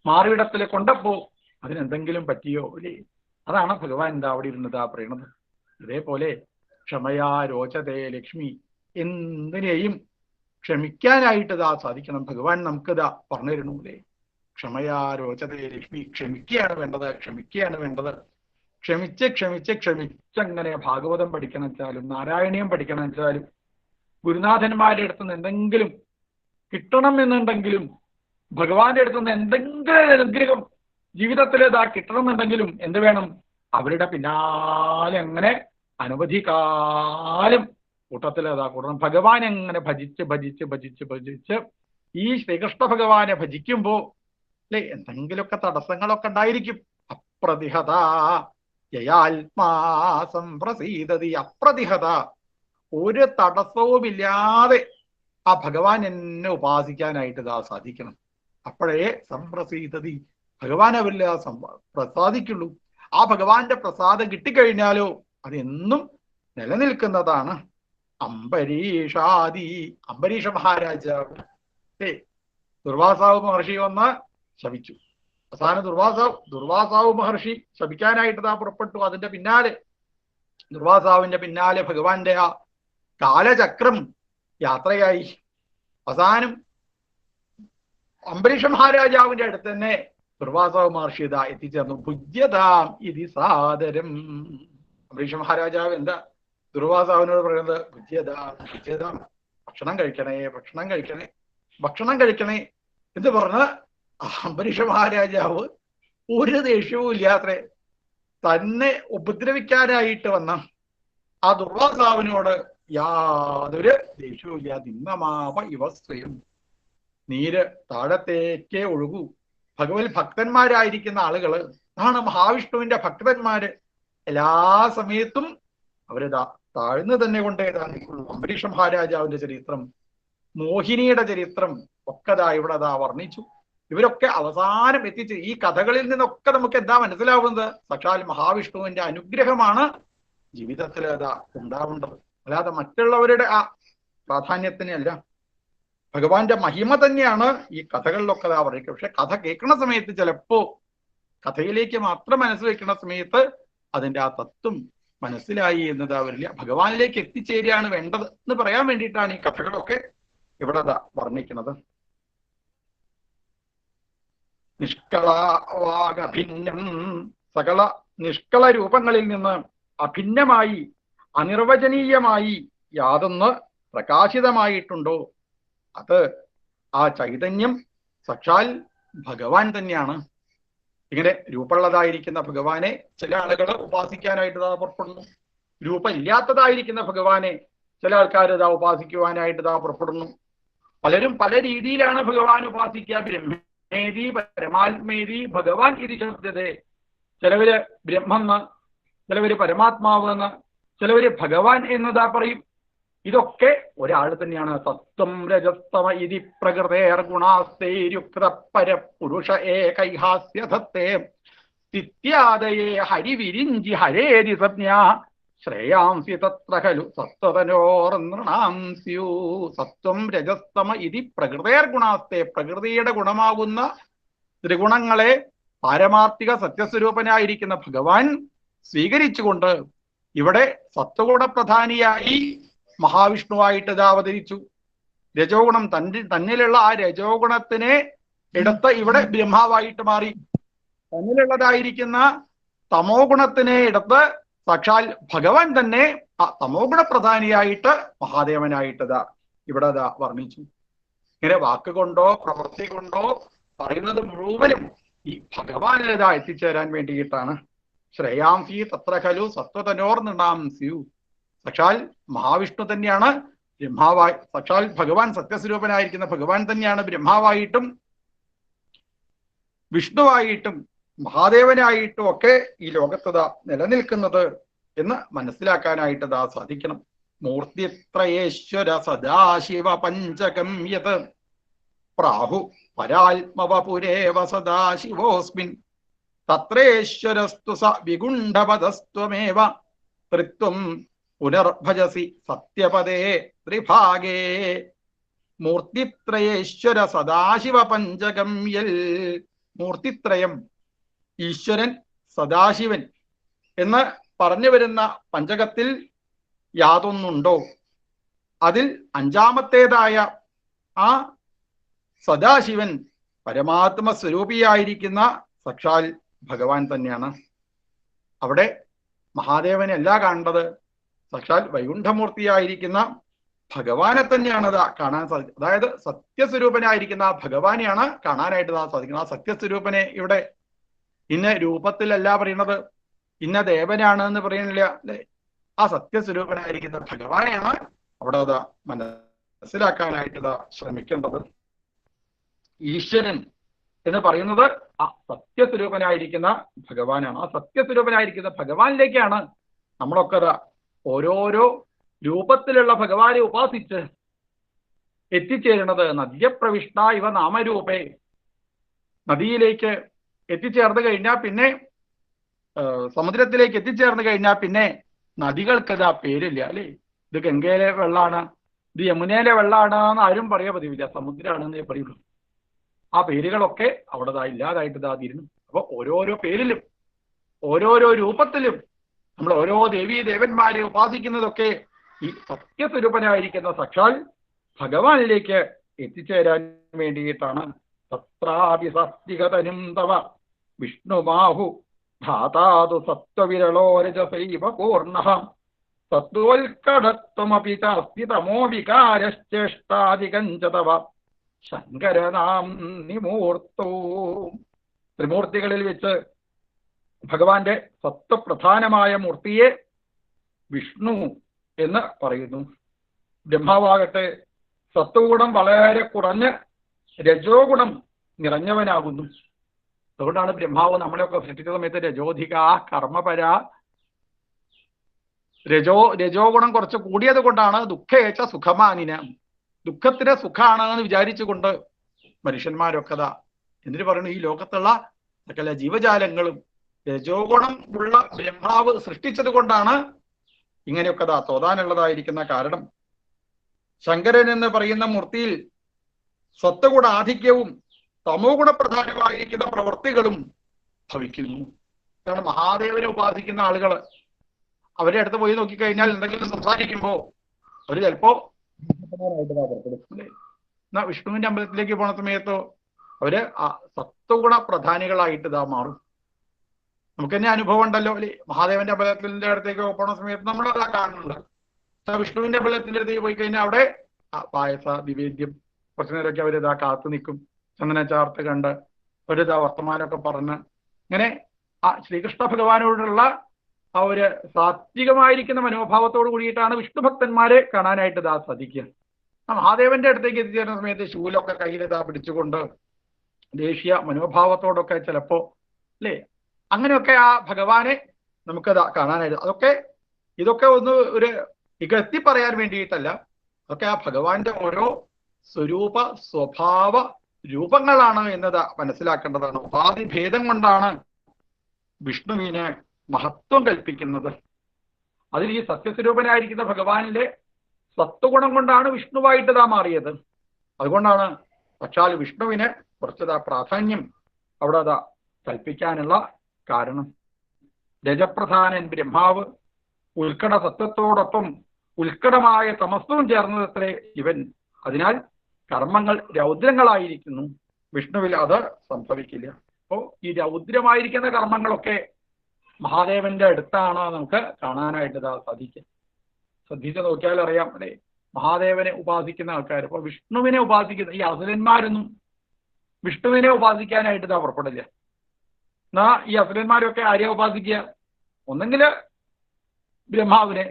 മാർവിടത്തിൽ കൊണ്ടപ്പോ അതിനെന്തെങ്കിലും പറ്റിയോ ഇല്ലേ? അതാണ് ഭഗവാൻ എന്താ അവിടെ ഇരുന്നതാ പറയണത്. ഇതേപോലെ ക്ഷമയാ രോചതേ ലക്ഷ്മി, എന്തിനേയും ക്ഷമിക്കാനായിട്ട് ഇതാ സാധിക്കണം. ഭഗവാൻ നമുക്കിതാ പറഞ്ഞു തരണു അല്ലേ? ക്ഷമയാ രോചതേ ലക്ഷ്മി, ക്ഷമിക്കുകയാണ് വേണ്ടത്. ക്ഷമിച്ചങ്ങനെ ഭാഗവതം പഠിക്കണം വെച്ചാലും നാരായണീയം പഠിക്കണം വെച്ചാലും ഗുരുനാഥന്മാരുടെ അടുത്ത് നിന്ന് എന്തെങ്കിലും കിട്ടണം എന്നുണ്ടെങ്കിലും ഭഗവാന്റെ അടുത്ത് നിന്ന് എന്തെങ്കിലും അനുഗ്രഹം ജീവിതത്തിൽ ഇതാ കിട്ടണം എന്നുണ്ടെങ്കിലും എന്ത് വേണം? അവരുടെ പിന്നാലെ അങ്ങനെ അനവധി കാലം കൂട്ടത്തിൽ അതാ കൂടണം. ഭഗവാനെ അങ്ങനെ ഭജിച്ച് ഈ ശ്രീകൃഷ്ണ ഭഗവാനെ ഭജിക്കുമ്പോ അല്ലെ എന്തെങ്കിലുമൊക്കെ തടസ്സങ്ങളൊക്കെ ഉണ്ടായിരിക്കും. അപ്രതിഹത യയാത്മാ സംപ്രസീദതി, അപ്രതിഹത, ഒരു തടസ്സവുമില്ലാതെ ആ ഭഗവാൻ എന്നെ ഉപാസിക്കാനായിട്ട് ഇതാ സാധിക്കണം. അപ്പോഴേ സംപ്രസീദതി, ഭഗവാൻ അവരിൽ പ്രസാദിക്കുള്ളൂ. ആ ഭഗവാന്റെ പ്രസാദം കിട്ടിക്കഴിഞ്ഞാലോ അതെന്നും നിലനിൽക്കുന്നതാണ്. അംബരീഷ മഹാരാജാവ് ദുർവാസാവ് മഹർഷി വന്ന് ശപിച്ചു. അവസാനം ദുർവാസാവ് മഹർഷി ശപിക്കാനായിട്ട് താ പുറപ്പെട്ടു. അതിന്റെ പിന്നാലെ ദുർവാസാവിന്റെ പിന്നാലെ ഭഗവാന്റെ ആ കാലചക്രം യാത്രയായി. അവസാനം അംബരീഷ മഹാരാജാവിന്റെ അടുത്ത് തന്നെ ദുർവാസാവ് മഹർഷി ഇതാ എത്തിച്ചേർന്നു. ഭുജ്യതാം ഇതി സാദരം. അംബരീഷ മഹാരാജാവ് എന്താ ദുർവാസാവിനോട് പറയുന്നത്? ഭുജ്യതാം, ഭക്ഷണം കഴിക്കണേ എന്ന് പറഞ്ഞ് അംബരീഷ മഹാരാജാവ് ഒരു ദേഷ്യവും ഇല്ലാത്രേ തന്നെ ഉപദ്രവിക്കാനായിട്ട് വന്ന ആ ദുർവാസാവിനോട് യാതൊരു ദേഷ്യവും ഇല്ല. നിന്നമാവ ഇവ സ്വയം, നീര് താഴത്തേക്കേ ഒഴുകൂ. ഭഗവത് ഭക്തന്മാരായിരിക്കുന്ന ആളുകള് ആണ് മഹാവിഷ്ണുവിന്റെ ഭക്തന്മാര്. എല്ലാ സമയത്തും അവരിതാ താഴ്ന്നു തന്നെ കൊണ്ടേതാ നിൽക്കുള്ളൂ. അംബരീഷ മഹാരാജാവിന്റെ ചരിത്രം, മോഹിനിയുടെ ചരിത്രം ഒക്കെ ഇവിടെ വർണ്ണിച്ചു. ഇവരൊക്കെ അവസാനം എത്തിച്ച് ഈ കഥകളിൽ നിന്നൊക്കെ നമുക്ക് എന്താ മനസ്സിലാവുന്നത്? സാക്ഷാൽ മഹാവിഷ്ണുവിന്റെ അനുഗ്രഹമാണ് ജീവിതത്തിൽ ഉണ്ടാവേണ്ടത്, അല്ലാതെ മറ്റുള്ളവരുടെ ആ പ്രാധാന്യത്തിനല്ല. ഭഗവാന്റെ മഹിമ തന്നെയാണ് ഈ കഥകളിലൊക്കെ പറയുക. പക്ഷെ കഥ കേൾക്കുന്ന സമയത്ത് ചിലപ്പോ കഥയിലേക്ക് മാത്രം മനസ്സ് വെക്കുന്ന സമയത്ത് അതിന്റെ ആ തത്വം മനസ്സിലായി എന്നത് വരില്ല. ഭഗവാനിലേക്ക് എത്തിച്ചേരുകയാണ് വേണ്ടത് എന്ന് പറയാൻ വേണ്ടിയിട്ടാണ് ഈ കഥകളൊക്കെ ഇവിടെ വർണ്ണിക്കുന്നത്. നിഷ്കളവാകഭിന്നം, സകല നിഷ്കള രൂപങ്ങളിൽ നിന്ന് അഭിന്നമായി അനിർവചനീയമായി യാതൊന്ന് പ്രകാശിതമായിട്ടുണ്ടോ അത് ആ ചൈതന്യം സാക്ഷാൽ ഭഗവാൻ തന്നെയാണ്. ഇങ്ങനെ രൂപമുള്ളതായിരിക്കുന്ന ഭഗവാനെ ചില ആളുകൾ ഉപാസിക്കാനായിട്ട് ഇതാ പുറപ്പെടുന്നു. രൂപമില്ലാത്തതായിരിക്കുന്ന ഭഗവാനെ ചില ആൾക്കാർ ഇതാ ഉപാസിക്കുവാനായിട്ട് ഇതാ പുറപ്പെടുന്നു. പലരും പല രീതിയിലാണ് ഭഗവാൻ ഉപാസിക്കുക. ബ്രഹ്മേതി പരമാത്മേതി ഭഗവാൻ ഇത് ശബ്ദത്തെ. ചിലവര് ബ്രഹ്മെന്ന്, ചിലവര് പരമാത്മാവ് എന്ന്, ചിലവര് ഭഗവാൻ എന്നതാ പറയും. ഇതൊക്കെ ഒരാൾ തന്നെയാണ്. സത്വം രജസ്തമ ഇതി പ്രകൃതേർ ഗുണാസ്തൈരുക്ത പരപുരുഷ ഏകൈഹാസ്യധത്തെ സ്ഥിത്യാദയേ ഹരിവിരിഞ്ചി ഹരേതി സംജ്ഞാ ശ്രേയാംസി തത്ര ഖലു സത്വതനോർനൃണാം സ്യൂ. സത്വം രജസ്തമ ഇതി പ്രകൃതേർ ഗുണാസ്തേ. പ്രകൃതിയുടെ ഗുണമാകുന്ന ത്രിഗുണങ്ങളെ പാരമാർത്ഥിക സത്യസ്വരൂപനായിരിക്കുന്ന ഭഗവാൻ സ്വീകരിച്ചുകൊണ്ട് ഇവിടെ സത്വഗുണപ്രധാനിയായി മഹാവിഷ്ണുവായിട്ട് ഇത് അവതരിച്ചു. രജോഗുണം തന്നിലുള്ള ആ രജോഗുണത്തിനെ എടുത്ത് ഇവിടെ ബ്രഹ്മാവായിട്ട് മാറി. തന്നിലുള്ളതായിരിക്കുന്ന തമോ ഗുണത്തിനെ എടുത്ത് സാക്ഷാൽ ഭഗവാൻ തന്നെ ആ തമോ ഗുണപ്രധാനിയായിട്ട് മഹാദേവനായിട്ട് ഇവിടെ വർണ്ണിച്ചു. ഇങ്ങനെ വാക്കുകൊണ്ടോ പ്രവൃത്തി കൊണ്ടോ പറയുന്നത് മുഴുവനും ഈ ഭഗവാനിലേതാ എത്തിച്ചേരാൻ വേണ്ടിയിട്ടാണ്. ശ്രേയാംസി തത്ര ഖലു സത്വതനോർ നൃണാം സ്യു. സാക്ഷാൽ മഹാവിഷ്ണു തന്നെയാണ് ബ്രഹ്മാവായി, സാക്ഷാൽ ഭഗവാൻ സത്യസ്വരൂപനായിരിക്കുന്ന ഭഗവാൻ തന്നെയാണ് ബ്രഹ്മാവായിട്ടും വിഷ്ണുവായിട്ടും മഹാദേവനായിട്ടും ഒക്കെ ഈ ലോകത്ത് നിലനിൽക്കുന്നത് എന്ന് മനസ്സിലാക്കാനായിട്ട് സാധിക്കണം. മൂർത്തിത്രയേശ്വര സദാശിവ പഞ്ചകം യത് പ്രാഹു പരാത്മവപുരേവ സദാശിവോസ്മിൻ തത്രേശ്വരസ്തു സ വിഗുണ്ഠപദസ്ത്വമേവ ത്രിത്വം പുനർഭജസി സത്യപദേ ത്രിഭാഗേ. മൂർത്തിത്രയേശ്വര സദാശിവ പഞ്ചകം യൽ. മൂർത്തിത്രയം, ഈശ്വരൻ, സദാശിവൻ എന്ന് പറഞ്ഞു വരുന്ന പഞ്ചകത്തിൽ യാതൊന്നുണ്ടോ? അതിൽ അഞ്ചാമത്തേതായ ആ സദാശിവൻ പരമാത്മ സ്വരൂപിയായിരിക്കുന്ന സാക്ഷാൽ ഭഗവാൻ തന്നെയാണ്. അവിടെ മഹാദേവനല്ല കാണേണ്ടത്, സാക്ഷാൽ വൈകുണ്ഠമൂർത്തിയായിരിക്കുന്ന ഭഗവാനെ തന്നെയാണ് കാണാൻ സാധിക്കുന്നത്. അതായത് സത്യസ്വരൂപനായിരിക്കുന്ന ആ ഭഗവാനെയാണ് കാണാനായിട്ട് സാധിക്കുന്നത്. ആ സത്യസ്വരൂപനെ ഇവിടെ ഇന്ന രൂപത്തിലല്ല പറയുന്നത്, ഇന്ന ദേവനാണ് എന്ന് പറയുന്നില്ല അല്ലെ. ആ സത്യസ്വരൂപനായിരിക്കുന്ന ഭഗവാനെയാണ് അവിടെ മനസ്സിലാക്കാനായിട്ട് ശ്രമിക്കേണ്ടത്. ഈശ്വരൻ എന്ന് പറയുന്നത് ആ സത്യസ്വരൂപനായിരിക്കുന്ന ഭഗവാനാണ്. ആ സത്യസ്വരൂപനായിരിക്കുന്ന ഭഗവാനിലേക്കാണ് നമ്മളൊക്കെ ഓരോരോ രൂപത്തിലുള്ള ഭഗവാനെ ഉപാസിച്ച് എത്തിച്ചേരുന്നത്. നദ്യപ്രവിഷ്ട ഇവ നാമരൂപേ. നദിയിലേക്ക് എത്തിച്ചേർന്ന് കഴിഞ്ഞാൽ പിന്നെ സമുദ്രത്തിലേക്ക് എത്തിച്ചേർന്ന് കഴിഞ്ഞാൽ പിന്നെ നദികൾക്കത് ആ പേരില്ല അല്ലേ. ഇത് ഗംഗയിലെ വെള്ളമാണ്, ഇത് യമുനയിലെ വെള്ളമാണ് എന്ന് ആരും പറയാൻ പതിവില്ല, സമുദ്രമാണെന്നേ പറയുള്ളൂ. ആ പേരുകളൊക്കെ അവിടെ ഇല്ലാതായിട്ട് തീരുന്നു. അപ്പൊ ഓരോരോ പേരിലും ഓരോരോ രൂപത്തിലും നമ്മൾ ഓരോ ദേവീ ദേവന്മാരെ ഉപാസിക്കുന്നതൊക്കെ ഈ സത്യസ്വരൂപനായിരിക്കുന്ന സാക്ഷാൽ ഭഗവാനിലേക്ക് എത്തിച്ചേരാൻ വേണ്ടിയിട്ടാണ്. തത്രാപി സത്യകതനും തവ വിഷ്ണുബാഹു ധാതാതു സത്വവിരളോ രജസൈവ പൂർണ്ണഃ സത്വൽക്കടത്വമപി ചാസ്തി തമോ വികാരശ്ചേഷ്ടാദികം ച തവ ശങ്കരനാം നിമൂർത്തോ. ത്രിമൂർത്തികളിൽ വെച്ച് ഭഗവാന്റെ സത്വപ്രധാനമായ മൂർത്തിയെ വിഷ്ണു എന്ന് പറയുന്നു. ബ്രഹ്മാവാകട്ടെ സത്വഗുണം വളരെ കുറഞ്ഞ് രജോഗുണം നിറഞ്ഞവനാകുന്നു. അതുകൊണ്ടാണ് ബ്രഹ്മാവ് നമ്മളെയൊക്കെ സൃഷ്ടിച്ച സമയത്ത് രജോധിക കർമ്മപര, രജോ ഗുണം കുറച്ച് കൂടിയത് കൊണ്ടാണ് ദുഃഖേച്ച സുഖമാനിന, ദുഃഖത്തിന് സുഖമാണ് എന്ന് വിചാരിച്ചുകൊണ്ട് മനുഷ്യന്മാരൊക്കെ എന്തിനു പറയുന്നു, ഈ ലോകത്തുള്ള സകല ജീവജാലങ്ങളും രജോ ഗുണം ഉള്ള ബ്രഹ്മാവ് സൃഷ്ടിച്ചത് കൊണ്ടാണ് ഇങ്ങനെയൊക്കെ തോതാനുള്ളതായിരിക്കുന്ന കാരണം. ശങ്കരൻ എന്ന് പറയുന്ന മൂർത്തിയിൽ സത്വഗുണ ആധിക്യവും തമോ ഗുണപ്രധാനമായിരിക്കുന്ന പ്രവൃത്തികളും ഭവിക്കുന്നു. കാരണം മഹാദേവനെ ഉപാസിക്കുന്ന ആളുകൾ അവരുടെ അടുത്ത് പോയി നോക്കിക്കഴിഞ്ഞാൽ എന്തെങ്കിലും സംസാരിക്കുമ്പോൾ അവർ ചിലപ്പോ എന്നാ വിഷ്ണുവിന്റെ അമ്പലത്തിലേക്ക് പോണ സമയത്തോ അവര് സത്വഗുണ പ്രധാനികളായിട്ട് ഇതാ മാറും. നമുക്ക് തന്നെ അനുഭവം ഉണ്ടല്ലോ അല്ലെ? മഹാദേവന്റെ അമ്പലത്തിന്റെ അടുത്തേക്ക് പോണ സമയത്ത് നമ്മളതാ കാണുന്നുണ്ട്. വിഷ്ണുവിന്റെ അമ്പലത്തിന്റെ അടുത്തേക്ക് പോയി കഴിഞ്ഞാൽ അവിടെ പായസ നിവേദ്യം കുറച്ചു നേരമൊക്കെ അവരിതാ കാത്തു നിൽക്കും. ചന്ദന ചാർത്ത് കണ്ട് അവരിതാ വർത്തമാനമൊക്കെ പറഞ്ഞ് ഇങ്ങനെ ശ്രീകൃഷ്ണ ഭഗവാനോടുള്ള ആ ഒരു സാത്വികമായിരിക്കുന്ന മനോഭാവത്തോട് കൂടിയിട്ടാണ് വിഷ്ണു ഭക്തന്മാരെ കാണാനായിട്ട് ഇതാ സാധിക്കുക. മഹാദേവന്റെ അടുത്തേക്ക് എത്തിച്ചേരുന്ന സമയത്ത് ശൂലമൊക്കെ കയ്യിൽ ഇതാ പിടിച്ചുകൊണ്ട് ദേഷ്യ മനോഭാവത്തോടൊക്കെ ചിലപ്പോ അല്ലേ, അങ്ങനെയൊക്കെ ആ ഭഗവാനെ നമുക്കത് കാണാനായിട്ട് ഇതൊക്കെ ഒന്ന് ഒരു ഇകഴ്ത്തി പറയാൻ വേണ്ടിയിട്ടല്ല. അതൊക്കെ ആ ഭഗവാന്റെ ഓരോ സ്വരൂപ സ്വഭാവ രൂപങ്ങളാണ് എന്നത് മനസ്സിലാക്കേണ്ടതാണ്. ഉപാധിഭേദം കൊണ്ടാണ് വിഷ്ണുവിനെ മഹത്വം കൽപ്പിക്കുന്നത്. അതിൽ ഈ സത്യസ്വരൂപനായിരിക്കുന്ന ഭഗവാനിലെ സത്വഗുണം കൊണ്ടാണ് വിഷ്ണുവായിട്ട് മാറിയത്. അതുകൊണ്ടാണ് പക്ഷാൽ വിഷ്ണുവിന് കുറച്ചതാ പ്രാധാന്യം അവിടെ കൽപ്പിക്കാനുള്ള കാരണം. രജപ്രധാനൻ ബ്രഹ്മാവ് ഉത്കട സത്വത്തോടൊപ്പം ഉത്കടമായ തമസ്സവും ചേർന്നതത്രേ ഇവൻ. അതിനാൽ കർമ്മങ്ങൾ രൗദ്രങ്ങളായിരിക്കുന്നു. വിഷ്ണുവിൽ അത് സംഭവിക്കില്ല. അപ്പോ ഈ രൗദ്രമായിരിക്കുന്ന കർമ്മങ്ങളൊക്കെ മഹാദേവന്റെ അടുത്താണ് നമുക്ക് കാണാനായിട്ട് സാധിക്കുക. ശ്രദ്ധിച്ച് നോക്കിയാൽ അറിയാം അല്ലെ, മഹാദേവനെ ഉപാസിക്കുന്ന ആൾക്കാർ ഇപ്പൊ വിഷ്ണുവിനെ ഉപാസിക്കുന്ന ഈ അസുരന്മാരൊന്നും വിഷ്ണുവിനെ ഉപാസിക്കാനായിട്ട് പുറപ്പെടില്ല. എന്നാ ഈ അസുരന്മാരൊക്കെ ആരെയാ ഉപാസിക്കുക? ഒന്നെങ്കിൽ ബ്രഹ്മാവിനെ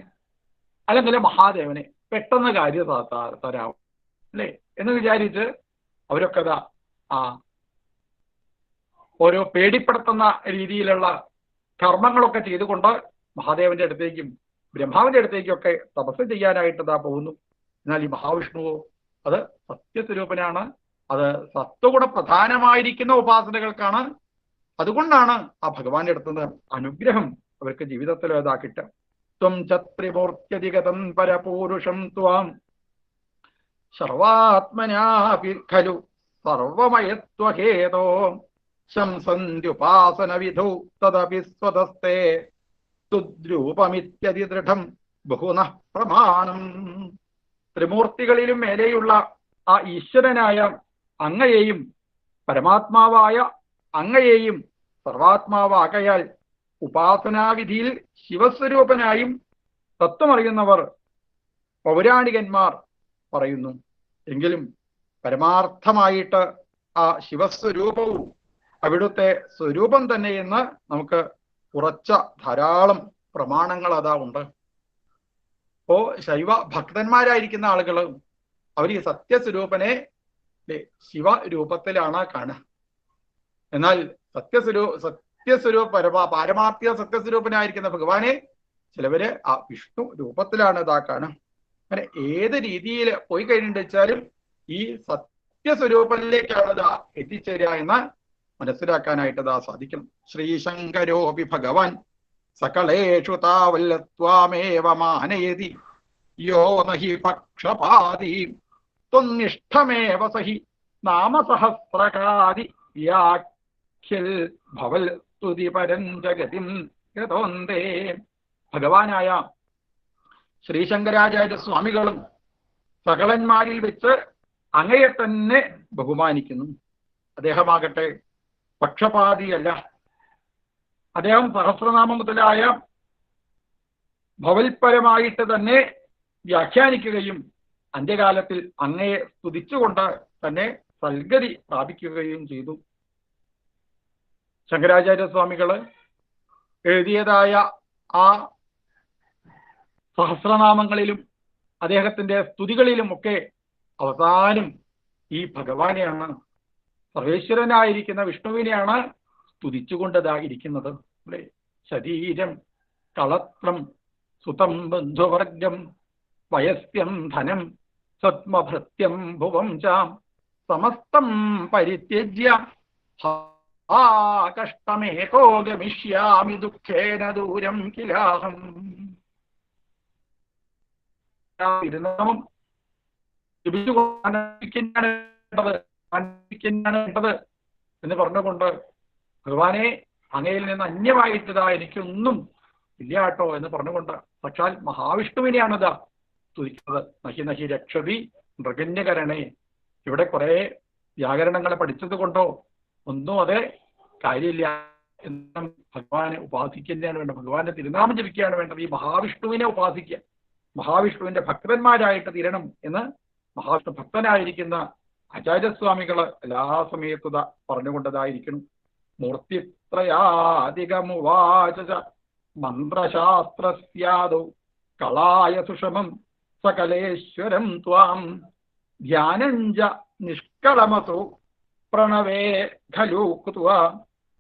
അല്ലെങ്കിൽ മഹാദേവനെ. പെട്ടെന്ന് കാര്യം തരാവും അല്ലേ എന്ന് വിചാരിച്ച് അവരൊക്കെ ഓരോ പേടിപ്പെടുത്തുന്ന രീതിയിലുള്ള കർമ്മങ്ങളൊക്കെ ചെയ്തുകൊണ്ട് മഹാദേവന്റെ അടുത്തേക്കും ബ്രഹ്മാവിന്റെ അടുത്തേക്കൊക്കെ തപസ് ചെയ്യാനായിട്ട് പോകുന്നു. എന്നാൽ ഈ മഹാവിഷ്ണുവോ അത് സത്യസ്വരൂപനാണ്. അത് സത്വഗുണ പ്രധാനമായിരിക്കുന്ന ഉപാസനകൾക്കാണ്. അതുകൊണ്ടാണ് ആ ഭഗവാന്റെ അടുത്തുനിന്ന് അനുഗ്രഹം അവർക്ക് ജീവിതത്തിൽ കിട്ടുക. ത്വം ത്രിമൂർത്യധിഗതം പരപൂരുഷം ത്വാം സർവാത്മനാപി ഖലു സർവമയത്വഹേതോ ശംസന്ത്യുപാസന വിധൗ തദപി സ്വതസ്തേ തുദ്രൂപമിത്യതിദൃഢം ബഹുനഃ പ്രമാണം. ത്രിമൂർത്തികളിലും മേലെയുള്ള ആ ഈശ്വരനായ അങ്ങയെയും പരമാത്മാവായ അങ്ങയെയും സർവാത്മാവാകയാൽ ഉപാസനാവിധിയിൽ ശിവസ്വരൂപനായും തത്വമറിയുന്നവർ പൗരാണികന്മാർ പറയുന്നു. എങ്കിലും പരമാർത്ഥമായിട്ട് ആ ശിവസ്വരൂപവും അവിടുത്തെ സ്വരൂപം തന്നെയെന്ന് നമുക്ക് ഉറച്ച ധാരാളം പ്രമാണങ്ങൾ ഉണ്ട്. അപ്പോ ശൈവ ഭക്തന്മാരായിരിക്കുന്ന ആളുകൾ അവർ ഈ സത്യസ്വരൂപനെ ശിവരൂപത്തിലാണ് കാണുക. എന്നാൽ പാരമാർത്ഥിക സത്യസ്വരൂപനായിരിക്കുന്ന ഭഗവാനെ ചിലവര് ആ വിഷ്ണു രൂപത്തിലാണ് കാണുക. അങ്ങനെ ഏത് രീതിയിൽ പോയി കഴിഞ്ഞിട്ടുവെച്ചാലും ഈ സത്യസ്വരൂപത്തിലേക്കാണ് എത്തിച്ചേരുക എന്ന് മനസ്സിലാക്കാനായിട്ട് സാധിക്കണം. ശ്രീശങ്കരോപി ഭഗവാൻ സകലേഷു താവല്ലത്വാമേവ മാനയതി യോ നഹി പക്ഷപാതി ത്വന്നിഷ്ഠമേവ സഹി നാമസഹസ്രകാരി വ്യാഖ്യൽ ഭവൽ സ്തുതി പരം ജഗതിം ഗതോന്തേ. ഭഗവാനായ ശ്രീശങ്കരാചാര്യ സ്വാമികളും സകലന്മാരിൽ വെച്ച് അങ്ങയെ തന്നെ ബഹുമാനിക്കുന്നു. അദ്ദേഹമാകട്ടെ പക്ഷപാതിയല്ല. അദ്ദേഹം സഹസ്രനാമം മുതലായ ഭവൽപരമായിട്ട് തന്നെ വ്യാഖ്യാനിക്കുകയും അന്ത്യകാലത്തിൽ അങ്ങയെ സ്തുതിച്ചുകൊണ്ട് തന്നെ സൽഗതി പ്രാപിക്കുകയും ചെയ്തു. ശങ്കരാചാര്യ സ്വാമികള് എഴുതിയതായ ആ സഹസ്രനാമങ്ങളിലും അദ്ദേഹത്തിന്റെ സ്തുതികളിലുമൊക്കെ അവസാനം ഈ ഭഗവാനെയാണ്, സർവേശ്വരനായിരിക്കുന്ന വിഷ്ണുവിനെയാണ് സ്തുതിച്ചുകൊണ്ടതായിരിക്കുന്നത്. അല്ലെ, ശരീരം കളത്രം സുതം ബന്ധുവർഗം വയസ്യം ധനം സത്മഭൃത്യം ഭുവം ചാം സമസ്തം പരിത്യജ്യ കഷ്ടമേകോ ഗമിഷ്യാമി ദുഃഖേന ദൂരം കിലാഹം. ഇരുനാമം എന്ന് പറഞ്ഞുകൊണ്ട് ഭഗവാനെ അങ്ങയിൽ നിന്ന് അന്യമായിട്ടതാ എനിക്കൊന്നും ഇല്ല കേട്ടോ എന്ന് പറഞ്ഞുകൊണ്ട് സാക്ഷാൽ മഹാവിഷ്ണുവിനെയാണിതാ സ്തുതിക്കുന്നത്. നഹി നഹി രക്ഷതി മൃഗന്യകരണേ. ഇവിടെ കുറെ വ്യാകരണങ്ങളെ പഠിച്ചത് കൊണ്ടോ ഒന്നും അതേ കാര്യമില്ല. എന്നും ഭഗവാനെ ഉപാസിക്കുകയാണ് വേണ്ടത്. ഭഗവാന്റെ തിരുനാമം ജപിക്കുകയാണ് വേണ്ടത്. ഈ മഹാവിഷ്ണുവിനെ ഉപാസിക്കുക, മഹാവിഷ്ണുവിന്റെ ഭക്തന്മാരായിട്ട് തീരണം എന്ന് മഹാവിഷ്ണു ഭക്തനായിരിക്കുന്ന ആചാര്യസ്വാമികള് എല്ലാ സമയത്തും പറഞ്ഞുകൊണ്ടതായിരിക്കണം. മൂർത്തിത്രയാധികമുവാച മന്ത്രശാസ്ത്രസ്യാദൗ കളായ സുഷമം സകലേശ്വരം ത്വാം ധ്യാനഞ്ച നിഷ്കളമസു പ്രണവേ ഖലു കൃത്വാ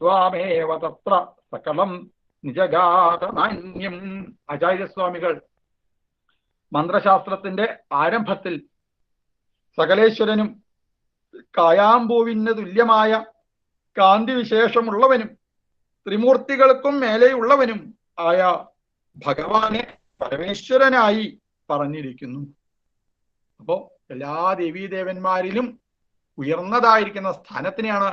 ത്വാമേവ തത്ര സകലം നിജഗാതനാന്യം. ആചാര്യസ്വാമികൾ മന്ത്രശാസ്ത്രത്തിന്റെ ആരംഭത്തിൽ സകലേശ്വരനും കായാമ്പൂവിന് തുല്യമായ കാന്തി വിശേഷമുള്ളവനും ത്രിമൂർത്തികൾക്കും മേലെയുള്ളവനും ആയ ഭഗവാനെ പരമേശ്വരനായി പറഞ്ഞിരിക്കുന്നു. അപ്പോ എല്ലാ ദേവീദേവന്മാരിലും ഉയർന്നതായിരിക്കുന്ന സ്ഥാനത്തിനെയാണ്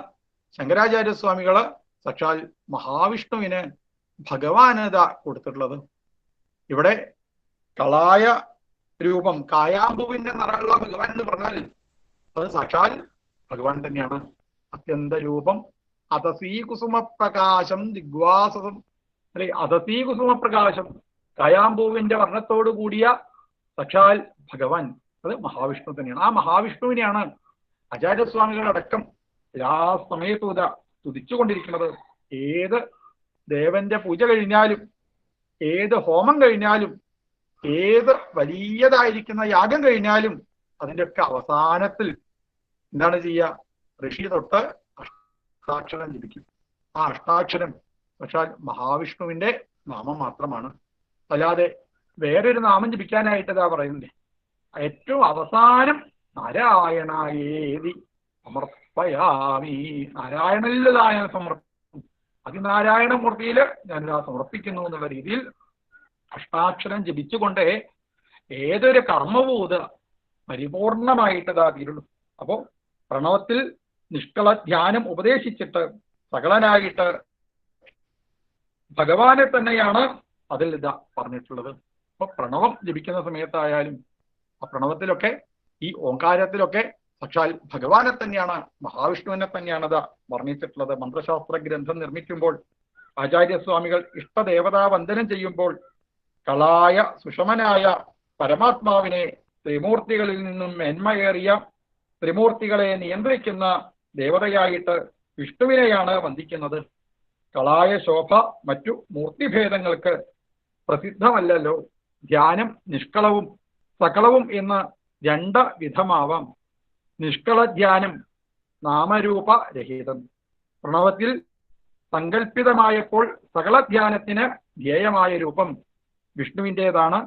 ശങ്കരാചാര്യസ്വാമികള് സാക്ഷാൽ മഹാവിഷ്ണുവിന് ഭഗവാനത കൊടുത്തിട്ടുള്ളത്. ഇവിടെ കളായ രൂപം, കായാമ്പുവിന്റെ നിറമുള്ള ഭഗവാൻ എന്ന് പറഞ്ഞാൽ അത് സാക്ഷാൽ ഭഗവാൻ തന്നെയാണ്. അത്യന്ത രൂപം അതസീ കുസുമപ്രകാശം ദിഗ്വാസം, അല്ലെ, അതസീ കുസുമപ്രകാശം, കായാമ്പൂവിന്റെ വർണ്ണത്തോടു കൂടിയ സാക്ഷാൽ ഭഗവാൻ അത് മഹാവിഷ്ണു തന്നെയാണ്. ആ മഹാവിഷ്ണുവിനെയാണ് ആചാര്യസ്വാമികളടക്കം എല്ലാ സമയത്തും സ്തുതിച്ചുകൊണ്ടിരിക്കുന്നത്. ഏത് ദേവന്റെ പൂജ കഴിഞ്ഞാലും, ഏത് ഹോമം കഴിഞ്ഞാലും, ഏത് വലിയതായിരിക്കുന്ന യാഗം കഴിഞ്ഞാലും അതിൻ്റെയൊക്കെ അവസാനത്തിൽ എന്താണ് ചെയ്യുക? ഋഷി തൊട്ട് അഷ്ടാക്ഷരം ജപിക്കും. ആ അഷ്ടാക്ഷരം പക്ഷാൽ മഹാവിഷ്ണുവിന്റെ നാമം മാത്രമാണ്. അല്ലാതെ വേറൊരു നാമം ജപിക്കാനായിട്ട് ഇതാ പറയുന്നില്ലേ. ഏറ്റവും അവസാനം നാരായണായേതി സമർപ്പയാമി, നാരായണനിലതായ സമർപ്പിക്കും, അതിനാരായണമൂർത്തിയിൽ ഞാനിതാ സമർപ്പിക്കുന്നു എന്നുള്ള രീതിയിൽ അഷ്ടാക്ഷരം ജപിച്ചുകൊണ്ട് ഏതൊരു കർമ്മവും പരിപൂർണമായിട്ടതാ തീരുള്ളൂ. അപ്പോ പ്രണവത്തിൽ നിഷ്കള ധ്യാനം ഉപദേശിച്ചിട്ട് സകലനായിട്ട് ഭഗവാനെ തന്നെയാണ് അതിൽ പറഞ്ഞിട്ടുള്ളത്. അപ്പൊ പ്രണവം ജപിക്കുന്ന സമയത്തായാലും ആ പ്രണവത്തിലൊക്കെ ഈ ഓങ്കാരത്തിലൊക്കെ സാക്ഷാൽ ഭഗവാനെ തന്നെയാണ്, മഹാവിഷ്ണുവിനെ തന്നെയാണ് അത് വർണ്ണിച്ചിട്ടുള്ളത്. മന്ത്രശാസ്ത്ര ഗ്രന്ഥം നിർമ്മിക്കുമ്പോൾ ആചാര്യസ്വാമികൾ ഇഷ്ടദേവതാ വന്ദനം ചെയ്യുമ്പോൾ കളായ സുഷമനായ പരമാത്മാവിനെ, ത്രിമൂർത്തികളിൽ നിന്നും മേന്മയേറിയ ത്രിമൂർത്തികളെ നിയന്ത്രിക്കുന്ന ദേവതയായിട്ട് വിഷ്ണുവിനെയാണ് വന്ദിക്കുന്നത്. കളായ ശോഭ മറ്റു മൂർത്തിഭേദങ്ങൾക്ക് പ്രസിദ്ധമല്ലല്ലോ. ധ്യാനം നിഷ്കളവും സകളവും എന്ന് രണ്ട് വിധമാവാം. നിഷ്കള ധ്യാനം നാമരൂപരഹിതം. പ്രണവത്തിൽ സങ്കല്പിതമായപ്പോൾ സകള ധ്യാനത്തിന് ധ്യേയമായ രൂപം വിഷ്ണുവിൻ്റെതാണ്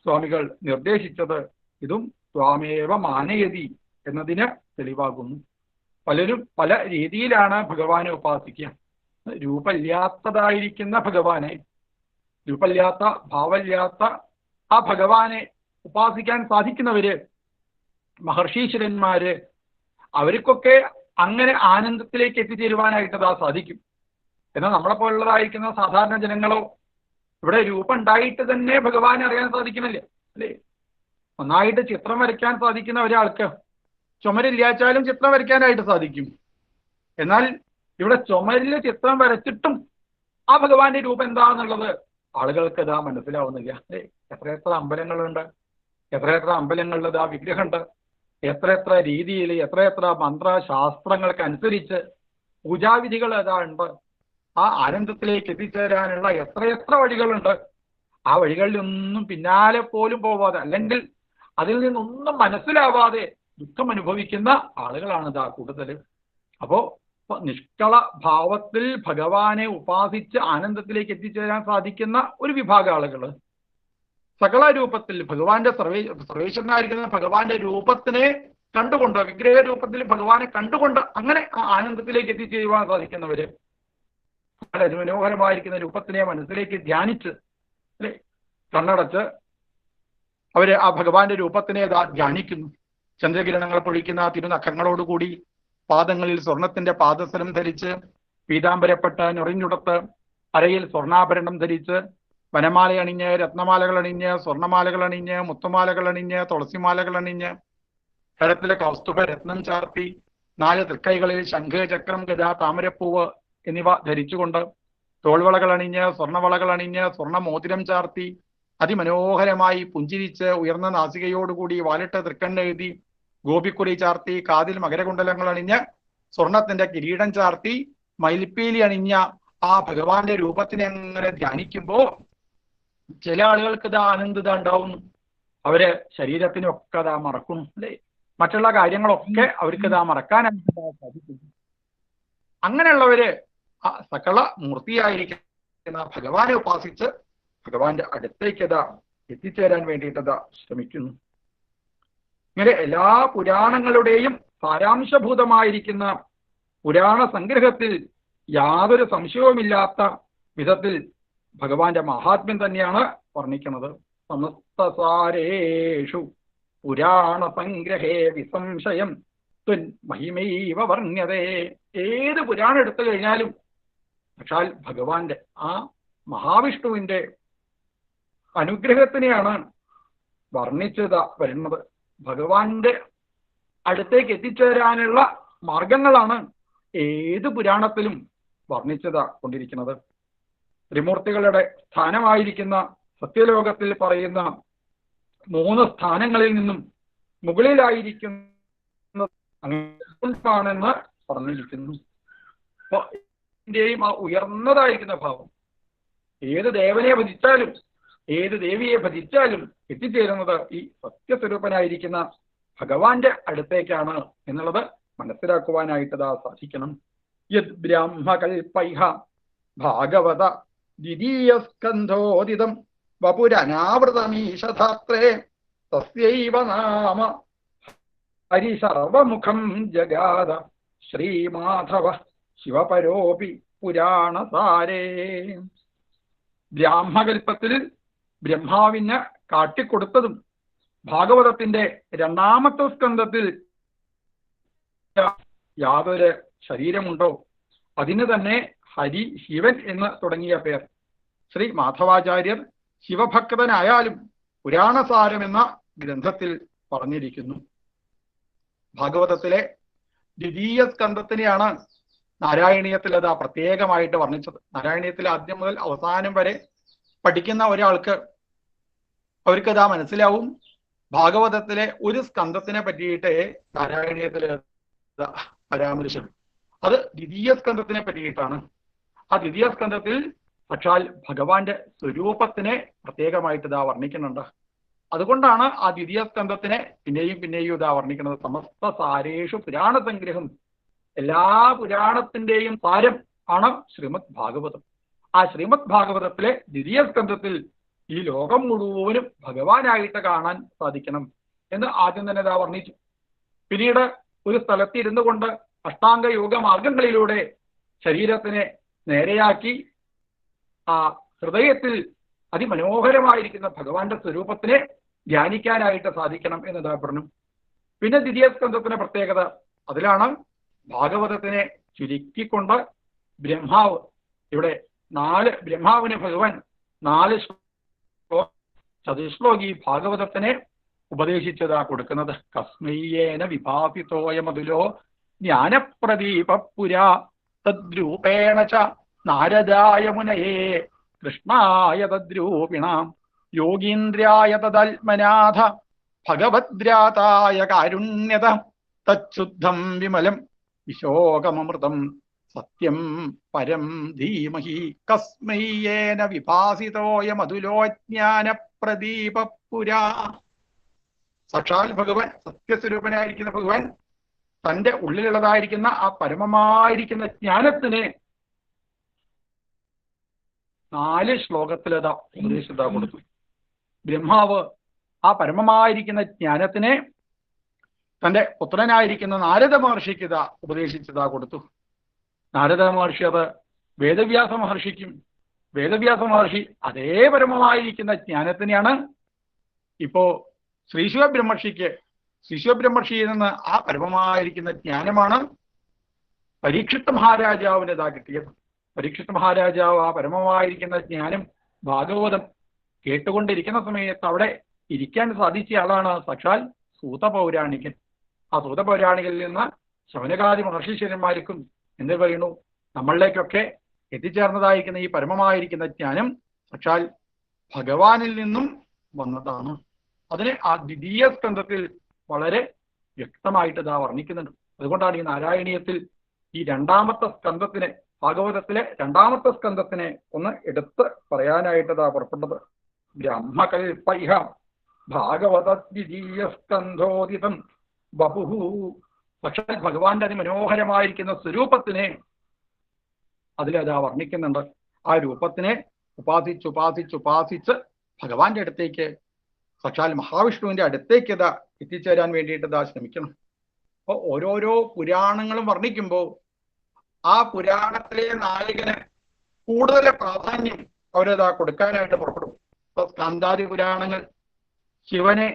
സ്വാമികൾ നിർദ്ദേശിച്ചത്. ഇതും സ്വാമേവ മാനയതി എന്നതിന് തെളിവാകുന്നു. പലരും പല രീതിയിലാണ് ഭഗവാനെ ഉപാസിക്കുക. രൂപമില്ലാത്തതായിരിക്കുന്ന ഭഗവാനെ, രൂപമില്ലാത്ത ഭാവമില്ലാത്ത ആ ഭഗവാനെ ഉപാസിക്കാൻ സാധിക്കുന്നവര്, മഹർഷീശ്വരന്മാര്, അവർക്കൊക്കെ അങ്ങനെ ആനന്ദത്തിലേക്ക് എത്തിച്ചേരുവാനായിട്ട് അതാ സാധിക്കും. എന്നാൽ നമ്മളെ പോലുള്ളതായിരിക്കുന്ന സാധാരണ ജനങ്ങളോ ഇവിടെ രൂപം ഉണ്ടായിട്ട് തന്നെ ഭഗവാനെ അറിയാൻ സാധിക്കുന്നില്ല, അല്ലേ? നന്നായിട്ട് ചിത്രം വരയ്ക്കാൻ സാധിക്കുന്ന ഒരാൾക്ക് ചുമരില്ലാച്ചാലും ചിത്രം വരയ്ക്കാനായിട്ട് സാധിക്കും. എന്നാൽ ഇവിടെ ചുമരില് ചിത്രം വരച്ചിട്ടും ആ ഭഗവാന്റെ രൂപം എന്താണെന്നുള്ളത് ആളുകൾക്ക് ഇതാ മനസ്സിലാവുന്നില്ല. അല്ലേ? എത്രയെത്ര അമ്പലങ്ങളുണ്ട്, എത്രയെത്ര അമ്പലങ്ങളിൽ ഇതാ വിഗ്രഹമുണ്ട്, എത്രയെത്ര രീതിയിൽ, എത്രയെത്ര മന്ത്രശാസ്ത്രങ്ങൾക്കനുസരിച്ച് പൂജാവിധികൾ ഇതാ ഉണ്ട്. ആ ആനന്ദത്തിലേക്ക് എത്തിച്ചേരാനുള്ള എത്രയെത്ര വഴികളുണ്ട്. ആ വഴികളിലൊന്നും പിന്നാലെ പോലും പോവാതെ, അല്ലെങ്കിൽ അതിൽ നിന്നൊന്നും മനസ്സിലാവാതെ ദുഃഖം അനുഭവിക്കുന്ന ആളുകളാണ് ഇതാ കൂടുതൽ. അപ്പോ നിഷ്കള ഭാവത്തിൽ ഭഗവാനെ ഉപാസിച്ച് ആനന്ദത്തിലേക്ക് എത്തിച്ചേരാൻ സാധിക്കുന്ന ഒരു വിഭാഗം ആളുകൾ സകല രൂപത്തിൽ ഭഗവാന്റെ സർവേശ്വരനായിരിക്കുന്ന ഭഗവാന്റെ രൂപത്തിനെ കണ്ടുകൊണ്ട്, വിഗ്രഹ രൂപത്തിൽ ഭഗവാനെ കണ്ടുകൊണ്ട് അങ്ങനെ ആ ആനന്ദത്തിലേക്ക് എത്തിച്ചേരുവാൻ സാധിക്കുന്നവര്, അതിമനോഹരമായിരിക്കുന്ന രൂപത്തിനെ മനസ്സിലേക്ക് ധ്യാനിച്ച്, അല്ലെ, കണ്ണടച്ച് അവര് ആ ഭഗവാന്റെ രൂപത്തിനെ ധ്യാനിക്കുന്നു. ചന്ദ്രകിരണങ്ങൾ പൊഴിക്കുന്ന തിരുനഖങ്ങളോടുകൂടി പാദങ്ങളിൽ സ്വർണത്തിന്റെ പാദസരം ധരിച്ച്, പീതാംബരപ്പെട്ട് ഞൊറിഞ്ഞുടത്ത്, അരയിൽ സ്വർണ്ണാഭരണം ധരിച്ച്, വനമാല അണിഞ്ഞ്, രത്നമാലകൾ അണിഞ്ഞ്, സ്വർണ്ണമാലകൾ അണിഞ്ഞ്, മുത്തുമാലകൾ അണിഞ്ഞ്, തുളസിമാലകൾ അണിഞ്ഞ്, കരത്തിലെ കൗസ്തുഭ രത്നം ചാർത്തി, 4 തൃക്കൈകളിൽ ശംഖ്, ചക്രം, ഗദ, താമരപ്പൂവ് എന്നിവ ധരിച്ചുകൊണ്ട്, തോൾവളകൾ അണിഞ്ഞ്, സ്വർണ്ണവളകൾ അണിഞ്ഞ്, സ്വർണ്ണ മോതിരം ചാർത്തി, അതിമനോഹരമായി പുഞ്ചിരിച്ച്, ഉയർന്ന നാസികയോടുകൂടി, വാലിട്ട് തൃക്കണ്ണെഴുതി, ഗോപിക്കുറി ചാർത്തി, കാതിൽ മകരകുണ്ടലങ്ങൾ അണിഞ്ഞ്, സ്വർണത്തിന്റെ കിരീടം ചാർത്തി, മയിൽപ്പീലി അണിഞ്ഞ ആ ഭഗവാന്റെ രൂപത്തിനെ അങ്ങനെ ധ്യാനിക്കുമ്പോ ചില ആളുകൾക്ക് ഇത് ആനന്ദിത ഉണ്ടാവുന്നു. അവര് ശരീരത്തിനൊക്കെ അതാ മറക്കുന്നു, അല്ലെ? മറ്റുള്ള കാര്യങ്ങളൊക്കെ അവർക്ക് ഇതാ മറക്കാനായിട്ട് സാധിക്കുന്നു. അങ്ങനെയുള്ളവര് ആ സകല മൂർത്തിയായിരിക്കുന്ന ഭഗവാനെ ഉപാസിച്ച് ഭഗവാന്റെ അടുത്തേക്ക് ഇതാ എത്തിച്ചേരാൻ വേണ്ടിയിട്ടതാ ശ്രമിക്കുന്നു. ഇങ്ങനെ എല്ലാ പുരാണങ്ങളുടെയും സാരാംശഭൂതമായിരിക്കുന്ന പുരാണ സംഗ്രഹത്തിൽ യാതൊരു സംശയവുമില്ലാത്ത വിധത്തിൽ ഭഗവാന്റെ മഹാത്മ്യം തന്നെയാണ് വർണ്ണിക്കുന്നത്. സമസ്തസാരേഷു പുരാണ സംഗ്രഹേ വിസംശയം ത്വൻ മഹിമൈവ വർണ്ണ്യതേ. ഏത് പുരാണം എടുത്തു കഴിഞ്ഞാലും സാക്ഷാൽ ഭഗവാന്റെ ആ മഹാവിഷ്ണുവിന്റെ അനുഗ്രഹത്തിനെയാണ് വർണ്ണിച്ചത് വരുന്നത്. ഭഗവാന്റെ അടുത്തേക്ക് എത്തിച്ചേരാനുള്ള മാർഗങ്ങളാണ് ഏത് പുരാണത്തിലും വർണ്ണിച്ചത് കൊണ്ടിരിക്കുന്നത്. ത്രിമൂർത്തികളുടെ സ്ഥാനമായിരിക്കുന്ന സത്യലോകത്തിൽ പറയുന്ന 3 സ്ഥാനങ്ങളിൽ നിന്നും മുകളിലായിരിക്കുന്നതാണെന്ന് പറഞ്ഞിരിക്കുന്നു. അപ്പൊ ഇതിന്റെയും ആ ഉയർന്നതായിരിക്കുന്ന ഭാവം ഏത് ദേവനെ ഭജിച്ചാലും ഏത് ദേവിയെ ഭജിച്ചാലും എത്തിച്ചേരുന്നത് ഈ സത്യസ്വരൂപനായിരിക്കുന്ന ഭഗവാന്റെ അടുത്തേക്കാണ് എന്നുള്ളത് മനസ്സിലാക്കുവാനായിട്ട് സാധിക്കണം. യത് ബ്രാഹ്മകൽപൈഹ ഭാഗവത ദ്വിതീയ സ്കന്ധോദിതം വപുരനാവൃതമീശധാത്രേ തസ്യൈവ നാമ ഹരിസർവമുഖം ജഗാദ ശ്രീമാധവ ശിവപരോപി പുരാണസാരേ. ബ്രാഹ്മകൽപ്പത്തിൽ ബ്രഹ്മാവിന് കാട്ടിക്കൊടുത്തതും ഭാഗവതത്തിന്റെ 2ാമത്തെ സ്കന്ധത്തിൽ യാതൊരു ശരീരമുണ്ടോ അതിന് തന്നെ ഹരി, ശിവൻ എന്ന് തുടങ്ങിയ പേർ. ശ്രീ മാധവാചാര്യർ ശിവഭക്തനായാലും പുരാണസാരം എന്ന ഗ്രന്ഥത്തിൽ പറഞ്ഞിരിക്കുന്നു. ഭാഗവതത്തിലെ ദ്വിതീയ സ്കന്ധത്തിനെയാണ് നാരായണീയത്തിൽ അത് പ്രത്യേകമായിട്ട് വർണ്ണിച്ചത്. നാരായണീയത്തിൽ ആദ്യം മുതൽ അവസാനം വരെ പഠിക്കുന്ന ഒരാൾക്ക് അവർക്കതാ മനസ്സിലാവും ഭാഗവതത്തിലെ ഒരു സ്കന്ധത്തിനെ പറ്റിയിട്ട് നാരായണീയത്തിൽ പരാമർശം. അത് ദ്വിതീയ സ്കന്ധത്തിനെ പറ്റിയിട്ടാണ്. ആ ദ്വിതീയ സ്കന്ധത്തിൽ സാക്ഷാൽ ഭഗവാന്റെ സ്വരൂപത്തിനെ പ്രത്യേകമായിട്ട് ഇതാ വർണ്ണിക്കുന്നുണ്ട്. അതുകൊണ്ടാണ് ആ ദ്വിതീയ സ്കന്ധത്തിനെ പിന്നെയും പിന്നെയും ഇതാ വർണ്ണിക്കുന്നത്. സമസ്ത സാരേഷു പുരാണ സംഗ്രഹം, എല്ലാ പുരാണത്തിന്റെയും സാരം ആണ് ശ്രീമദ് ഭാഗവതം. ആ ശ്രീമദ് ഭാഗവതത്തിലെ ദ്വിതീയ സ്കന്ധത്തിൽ ഈ ലോകം മുഴുവനും ഭഗവാനായിട്ട് കാണാൻ സാധിക്കണം എന്ന് ആദ്യം തന്നെ ഇതാ വർണ്ണിച്ചു. പിന്നീട് ഒരു സ്ഥലത്ത് ഇരുന്നു കൊണ്ട് അഷ്ടാംഗ യോഗ മാർഗങ്ങളിലൂടെ ശരീരത്തിനെ നേരെയാക്കി ആ ഹൃദയത്തിൽ അതിമനോഹരമായിരിക്കുന്ന ഭഗവാന്റെ സ്വരൂപത്തിനെ ധ്യാനിക്കാനായിട്ട് സാധിക്കണം എന്നതാ പറഞ്ഞു. പിന്നെ ദ്വിതീയ സ്കന്ധത്തിന്റെ പ്രത്യേകത അതിലാണ് ഭാഗവതത്തിനെ ചുരുക്കിക്കൊണ്ട് ബ്രഹ്മാവ് ഇവിടെ 4 ബ്രഹ്മാവിന് ഭഗവാൻ 4 ചതുശ്ലോകി ഭാഗവതത്തിനെ ഉപദേശിച്ചതാ കൊടുക്കുന്നത്. കസ്മയ്യേന വിഭാസിതോയമതുലോ ജ്ഞാനപ്രദീപ പുരാ തദ്രൂപേണ ച നാരദായ മുനയേ കൃഷ്ണായ തദ്രൂപിണാം യോഗീന്ദ്രായ തദാത്മനാഥ ഭഗവദ്രാതായ കാരുണ്യത തച്ഛുദ്ധം വിമലം വിശോകമൃതം സത്യം പരം ധീമഹി കസ്മയ്യേന വിഭാസിതോയമതുലോ ജ്ഞാനപ്രദീപ പുരാ. സാക്ഷാൽ ഭഗവാൻ, സത്യസ്വരൂപനായിരിക്കുന്ന ഭഗവാൻ തന്റെ ഉള്ളിലുള്ളതായിരിക്കുന്ന ആ പരമമായിരിക്കുന്ന ജ്ഞാനത്തിനെ 4 ശ്ലോകത്തിലതാ ഉപദേശിച്ചതാ കൊടുത്തു. ബ്രഹ്മാവ് ആ പരമമായിരിക്കുന്ന ജ്ഞാനത്തിനെ തന്റെ പുത്രനായിരിക്കുന്ന നാരദ മഹർഷിക്ക് ഇതാ ഉപദേശിച്ചതാ കൊടുത്തു. നാരദ മഹർഷി അത് വേദവ്യാസ മഹർഷിക്കും, വേദവ്യാസ മഹർഷി അതേ പരമമായിരിക്കുന്ന ജ്ഞാനത്തിനെയാണ് ഇപ്പോ ശ്രീശിവബ്രഹ്മർഷിയിൽ നിന്ന് ആ പരമമായിരിക്കുന്ന ജ്ഞാനമാണ് പരീക്ഷിത് മഹാരാജാവിന് ഇതാ കിട്ടിയത്. പരീക്ഷിത് മഹാരാജാവ് ആ പരമമായിരിക്കുന്ന ജ്ഞാനം ഭാഗവതം കേട്ടുകൊണ്ടിരിക്കുന്ന സമയത്ത് അവിടെ ഇരിക്കാൻ സാധിച്ച ആളാണ് സാക്ഷാൽ സൂത പൗരാണികൻ. ആ സൂത പൗരാണികനിൽ നിന്ന് ശൗനകാദി മഹർഷീശ്വരന്മാർക്കും എന്ത് പറയുന്നു, നമ്മളിലേക്കൊക്കെ എത്തിച്ചേർന്നതായിരിക്കുന്ന ഈ പരമമായിരിക്കുന്ന ജ്ഞാനം സാക്ഷാൽ ഭഗവാനിൽ നിന്നും വന്നതാണ്. അതിനെ ആ ദ്വിതീയ സ്കന്ധത്തിൽ വളരെ വ്യക്തമായിട്ട് ഇതാ വർണ്ണിക്കുന്നുണ്ട്. അതുകൊണ്ടാണ് ഈ നാരായണീയത്തിൽ ഈ രണ്ടാമത്തെ സ്കന്ധത്തിനെ, ഭാഗവതത്തിലെ രണ്ടാമത്തെ സ്കന്ധത്തിനെ ഒന്ന് എടുത്ത് പറയാനായിട്ട് ഇതാ പുറപ്പെട്ടത്. ബ്രഹ്മകൽപ്പൈഹ ഭാഗവത ദ്വിതീയ സ്കന്ധോദിതം ബഹുഹു. പക്ഷേ ഭഗവാന്റെ അതിമനോഹരമായിരിക്കുന്ന സ്വരൂപത്തിനെ അതിലതാ വർണ്ണിക്കുന്നുണ്ട്. ആ രൂപത്തിനെ ഉപാസിച്ച് ഭഗവാന്റെ അടുത്തേക്ക്, സാക്ഷാൽ മഹാവിഷ്ണുവിന്റെ അടുത്തേക്ക് ഇതാ എത്തിച്ചേരാൻ വേണ്ടിയിട്ട് ഇതാ ശ്രമിക്കണം. അപ്പോൾ ഓരോരോ പുരാണങ്ങളും വർണ്ണിക്കുമ്പോൾ ആ പുരാണത്തിലെ നായകന് കൂടുതൽ പ്രാധാന്യം അവരതാ കൊടുക്കാനായിട്ട് പുറപ്പെടും. ഇപ്പൊ സ്കന്ധാദി പുരാണങ്ങൾ ശിവനെ,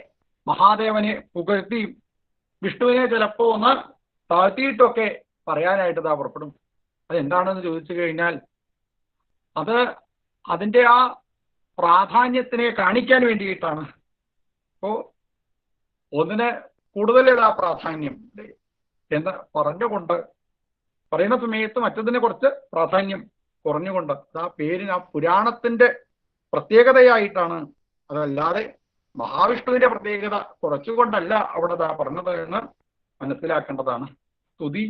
മഹാദേവനെ പുകഴ്ത്തിയും വിഷ്ണുവിനെ ചിലപ്പോ ഒന്ന് താഴ്ത്തിയിട്ടൊക്കെ പറയാനായിട്ട് ഇതാ പുറപ്പെടും. അതെന്താണെന്ന് ചോദിച്ചു കഴിഞ്ഞാൽ അത് അതിൻ്റെ ആ പ്രാധാന്യത്തിനെ കാണിക്കാൻ വേണ്ടിയിട്ടാണ്. അപ്പോ ഒന്നിന് കൂടുതൽ ആ പ്രാധാന്യം എന്ന് പറഞ്ഞുകൊണ്ട് പറയുന്ന സമയത്ത് മറ്റതിന് കുറച്ച് പ്രാധാന്യം കുറഞ്ഞുകൊണ്ട് ആ പേരിന്, ആ പുരാണത്തിന്റെ പ്രത്യേകതയായിട്ടാണ്. അതല്ലാതെ മഹാവിഷ്ണുവിന്റെ പ്രത്യേകത കുറച്ചുകൊണ്ടല്ല അവിടെ പറഞ്ഞത് എന്ന് മനസ്സിലാക്കേണ്ടതാണ്. സ്തുതി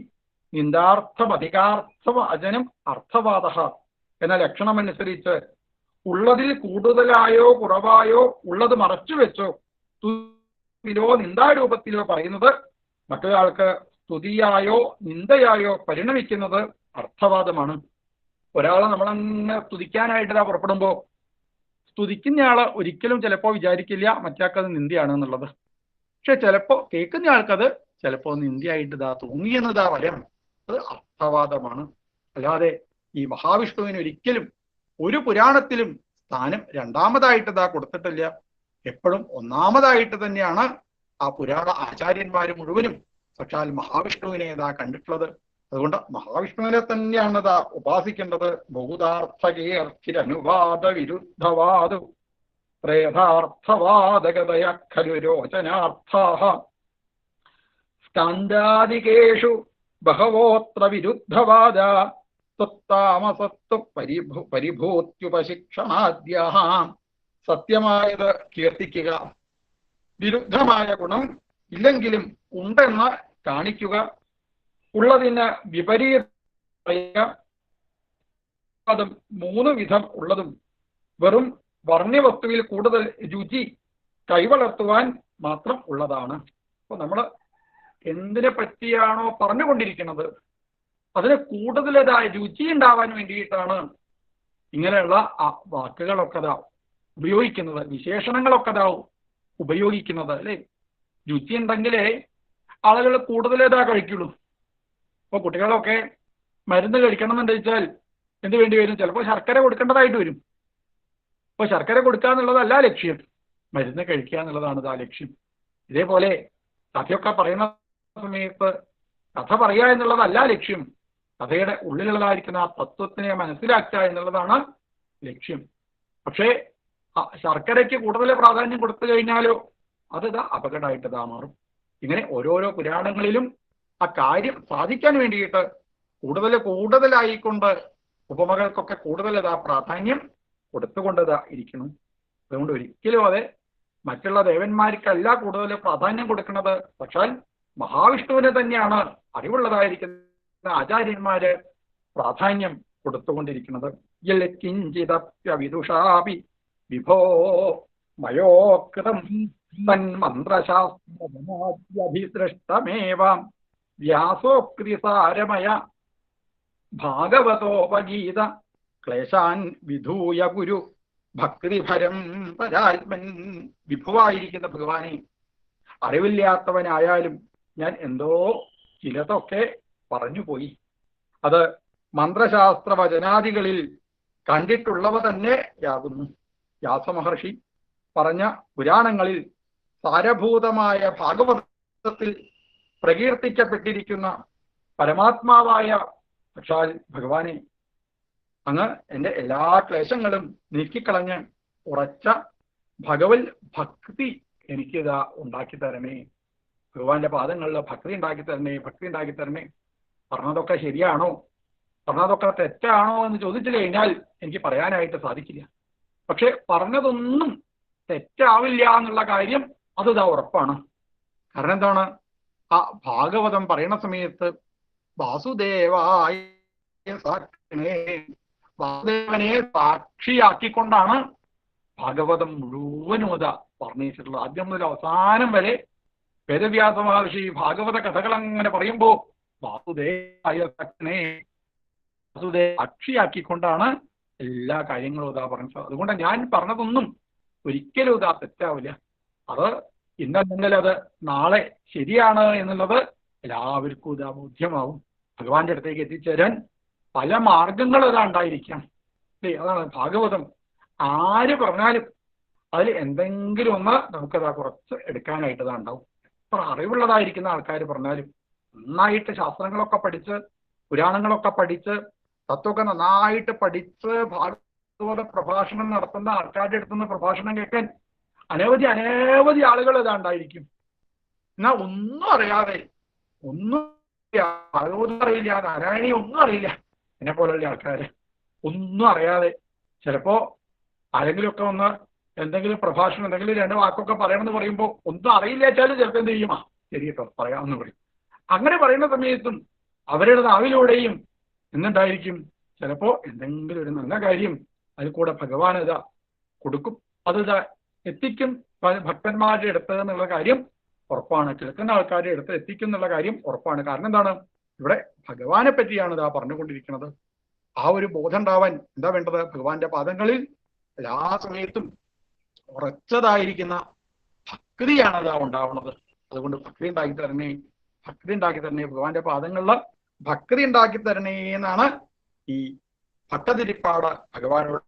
നിന്ദാർത്ഥം അധികാർത്ഥം അജനം അർത്ഥവാദ എന്ന ലക്ഷണമനുസരിച്ച് ഉള്ളതിൽ കൂടുതലായോ കുറവായോ ഉള്ളത് മറച്ചു വെച്ചോ സ്തുതിയിലോ നിന്ദാരൂപത്തിലോ പറയുന്നത് മറ്റൊരാൾക്ക് സ്തുതിയായോ നിന്ദയായോ പരിണമിക്കുന്നത് അർത്ഥവാദമാണ്. ഒരാളെ നമ്മളങ്ങനെ സ്തുതിക്കാനായിട്ട് പുറപ്പെടുമ്പോൾ സ്തുതിക്കുന്നയാള് ഒരിക്കലും ചിലപ്പോൾ വിചാരിക്കില്ല മറ്റാൾക്കത് നിന്ദയാണ് എന്നുള്ളത്. പക്ഷെ ചിലപ്പോ കേൾക്കുന്ന ആൾക്കത് ചിലപ്പോ നിന്ദയായിട്ട് തോന്നിയെന്നതാ വരം. അത് അർത്ഥവാദമാണ്. അല്ലാതെ ഈ മഹാവിഷ്ണുവിന് ഒരിക്കലും ഒരു പുരാണത്തിലും സ്ഥാനം രണ്ടാമതായിട്ട് കൊടുത്തിട്ടില്ല. എപ്പോഴും ഒന്നാമതായിട്ട് തന്നെയാണ് ആ പുരാണ ആചാര്യന്മാർ മുഴുവനും സാക്ഷാൽ മഹാവിഷ്ണുവിനെ കണ്ടിട്ടുള്ളത്. അതുകൊണ്ട് മഹാവിഷ്ണുവിനെ തന്നെയാണ് ഉപാസിക്കേണ്ടത്. ബഹുതാർത്ഥകേർച്ചിരനുവാദ വിരുദ്ധവാദു പ്രേതാർത്ഥവാദഗതയ ഖലു രോചനാർത്ഥാഃ സ്കന്ധാദികേഷു ബഹവോത്ര വിരുദ്ധവാദ ത്വത്താമസത്വ പരിഭൂത്യുപശിക്ഷണാദ്യഃ. സത്യമായത് കീർത്തിക്കുക, വിരുദ്ധമായ ഗുണം ഇല്ലെങ്കിലും ഉണ്ടെന്ന് കാണിക്കുക, ഉള്ളതിന് വിപരീത മൂന്ന് വിധം ഉള്ളതും വെറും വർണ്ണ്യവസ്തുവിൽ കൂടുതൽ രുചി കൈവളർത്തുവാൻ മാത്രം ഉള്ളതാണ്. അപ്പൊ നമ്മൾ എന്തിനെ പറ്റിയാണോ പറഞ്ഞുകൊണ്ടിരിക്കുന്നത് അതിന് കൂടുതലേതായ രുചി ഉണ്ടാവാൻ വേണ്ടിയിട്ടാണ് ഇങ്ങനെയുള്ള വാക്കുകളൊക്കെ ഉപയോഗിക്കുന്നത്, വിശേഷണങ്ങളൊക്കെ ഉപയോഗിക്കുന്നത്. അല്ലെ, രുചി ഉണ്ടെങ്കിലേ ആളുകൾ കൂടുതലേതാ കഴിക്കുള്ളൂ. അപ്പോൾ കുട്ടികളൊക്കെ മരുന്ന് കഴിക്കണം എന്ന് വെച്ചാൽ എന്ത് വേണ്ടി വരും? ചിലപ്പോൾ ശർക്കര കൊടുക്കേണ്ടതായിട്ട് വരും. അപ്പോൾ ശർക്കര കൊടുക്കുക എന്നുള്ളതല്ല ലക്ഷ്യം, മരുന്ന് കഴിക്കുക എന്നുള്ളതാണ് ആ ലക്ഷ്യം. ഇതേപോലെ കഥയൊക്കെ പറയുന്ന സമയത്ത് കഥ പറയുക എന്നുള്ളതല്ല ലക്ഷ്യം, കഥയുടെ ഉള്ളിലുള്ളതായിരിക്കുന്ന ആ തത്വത്തിനെ മനസ്സിലാക്കുക എന്നുള്ളതാണ് ലക്ഷ്യം. പക്ഷേ ശർക്കരയ്ക്ക് കൂടുതൽ പ്രാധാന്യം കൊടുത്തു കഴിഞ്ഞാലോ അത് അപകടമായിട്ട് മാറും. ഇങ്ങനെ ഓരോരോ പുരാണങ്ങളിലും ആ കാര്യം സാധിക്കാൻ വേണ്ടിയിട്ട് കൂടുതലായിക്കൊണ്ട് ഉപമകൾക്കൊക്കെ കൂടുതൽ പ്രാധാന്യം കൊടുത്തുകൊണ്ട് ഇരിക്കണം. അതുകൊണ്ട് ഒരിക്കലും അത് മറ്റുള്ള ദേവന്മാർക്കല്ല കൂടുതൽ പ്രാധാന്യം കൊടുക്കുന്നത്, പക്ഷേ മഹാവിഷ്ണുവിന് തന്നെയാണ് അറിവുള്ളതായിരിക്കുന്ന ആചാര്യന്മാര് പ്രാധാന്യം കൊടുത്തുകൊണ്ടിരിക്കുന്നത്. യൽക്കിഞ്ചിദപ്യവിദുഷാപി വിഭോ മയോകൃതം തന്മന്ത്രശാസ്ത്രമേവ വ്യാസോക്തിസാരമയ ഭാഗവതോപഗീത ക്ലേശാൻ വിധൂയ ഗുരു ഭക്തിഭരം പരാത്മൻ. വിഭുവായിരിക്കുന്ന ഭഗവാനെ, അറിവില്ലാത്തവനായാലും ഞാൻ എന്തോ ചിലതൊക്കെ പറഞ്ഞുപോയി. അത് മന്ത്രശാസ്ത്ര വചനാദികളിൽ കണ്ടിട്ടുള്ളവ തന്നെയാകുന്നു. വ്യാസമഹർഷി പറഞ്ഞ പുരാണങ്ങളിൽ സാരഭൂതമായ ഭാഗവതത്തിൽ പ്രകീർത്തിക്കപ്പെട്ടിരിക്കുന്ന പരമാത്മാവായ സാക്ഷാൽ ഭഗവാനെ, അങ്ങ് എൻ്റെ എല്ലാ ക്ലേശങ്ങളും നീക്കിക്കളഞ്ഞ് ഉറച്ച ഭഗവത് ഭക്തി എനിക്കിതാ ഉണ്ടാക്കി തരണേ. ഭഗവാന്റെ പാദങ്ങളിൽ ഭക്തി ഉണ്ടാക്കി തരണേ, ഭക്തി ഉണ്ടാക്കി തരണേ. പറഞ്ഞതൊക്കെ ശരിയാണോ, പറഞ്ഞതൊക്കെ തെറ്റാണോ എന്ന് ചോദിച്ചു കഴിഞ്ഞാൽ എനിക്ക് പറയാനായിട്ട് സാധിക്കില്ല. പക്ഷെ പറഞ്ഞതൊന്നും തെറ്റാവില്ല എന്നുള്ള കാര്യം അതിതാ ഉറപ്പാണ്. കാരണം എന്താണ്, ആ ഭാഗവതം പറയുന്ന സമയത്ത് വാസുദേവായ സാക്ഷിണേ, വാസുദേവനെ സാക്ഷിയാക്കിക്കൊണ്ടാണ് ഭാഗവതം മുഴുവനും അതാ പറഞ്ഞിട്ടുള്ളത്. ആദ്യം മുതൽ അവസാനം വരെ വേദവ്യാസ മഹർഷി ഭാഗവത കഥകൾ അങ്ങനെ പറയുമ്പോ വാസുദേവായ സാക്ഷിണേ, വാസുദേവ സാക്ഷിയാക്കിക്കൊണ്ടാണ് എല്ലാ കാര്യങ്ങളും ഇതാ പറഞ്ഞത്. അതുകൊണ്ട് ഞാൻ പറഞ്ഞതൊന്നും ഒരിക്കലും ഇതാ തെറ്റാവില്ല. അത് ഇന്നല്ലെങ്കിൽ അത് നാളെ ശരിയാണ് എന്നുള്ളത് എല്ലാവർക്കും ഇതാ ബോധ്യമാവും. ഭഗവാന്റെ അടുത്തേക്ക് എത്തിച്ചേരാൻ പല മാർഗങ്ങൾ ഇതാ ഉണ്ടായിരിക്കാം. അല്ലേ? അതാണ് ഭാഗവതം. ആര് പറഞ്ഞാലും അതിൽ എന്തെങ്കിലും ഒന്ന് നമുക്കതാ കുറച്ച് എടുക്കാനായിട്ട് ഇതാ ഉണ്ടാവും. എത്ര അറിവുള്ളതായിരിക്കുന്ന ആൾക്കാർ പറഞ്ഞാലും, നന്നായിട്ട് ശാസ്ത്രങ്ങളൊക്കെ പഠിച്ച് പുരാണങ്ങളൊക്കെ പഠിച്ച് തത്വമൊക്കെ നന്നായിട്ട് പഠിച്ച് ഭാഗവത പ്രഭാഷണം നടത്തുന്ന ആൾക്കാരുടെ അടുത്തുനിന്ന് പ്രഭാഷണം കേൾക്കാൻ അനവധി അനവധി ആളുകൾ ഇതാണ്ടായിരിക്കും. എന്നാ ഒന്നും അറിയാതെ, ഒന്നും ഭാഗവതം അറിയില്ല, നാരായണീയം ഒന്നും അറിയില്ല, എന്നെ പോലുള്ള ആൾക്കാര് ഒന്നും അറിയാതെ ചിലപ്പോ ആരെങ്കിലുമൊക്കെ ഒന്ന് എന്തെങ്കിലും പ്രഭാഷണം എന്തെങ്കിലും രണ്ട് വാക്കൊക്കെ പറയണമെന്ന് പറയുമ്പോൾ ഒന്നും അറിയില്ല വെച്ചാലും ചിലപ്പോൾ എന്ത് ചെയ്യുമാ, ശരി കേട്ടോ പറയാമെന്ന് പറയും. അങ്ങനെ പറയുന്ന സമയത്തും അവരുടെ നാവിലൂടെയും എന്നുണ്ടായിരിക്കും ചിലപ്പോ എന്തെങ്കിലും ഒരു നല്ല കാര്യം അതിൽ കൂടെ ഭഗവാൻ ഇതാ കൊടുക്കും, അത് ഇതാ എത്തിക്കും ഭക്തന്മാരുടെ അടുത്ത് എന്നുള്ള കാര്യം ഉറപ്പാണ്. കേൾക്കുന്ന ആൾക്കാരുടെ അടുത്ത് എത്തിക്കും എന്നുള്ള കാര്യം ഉറപ്പാണ്. കാരണം എന്താണ്, ഇവിടെ ഭഗവാനെ പറ്റിയാണ് ഇതാ പറഞ്ഞുകൊണ്ടിരിക്കുന്നത്. ആ ഒരു ബോധം ഉണ്ടാവാൻ എന്താ വേണ്ടത്? ഭഗവാന്റെ പാദങ്ങളിൽ എല്ലാ സമയത്തും ഉറച്ചതായിരിക്കുന്ന ഭക്തിയാണ് അതാ ഉണ്ടാവുന്നത്. അതുകൊണ്ട് ഭക്തി ഉണ്ടാക്കി തരണേ, ഭക്തി ഉണ്ടാക്കി തരണേ, ഭഗവാന്റെ പാദങ്ങളില് ഭക്തി ഉണ്ടാക്കി തരണേ എന്നാണ് ഈ ഭട്ടതിരിപ്പാട് ഭഗവാനോട്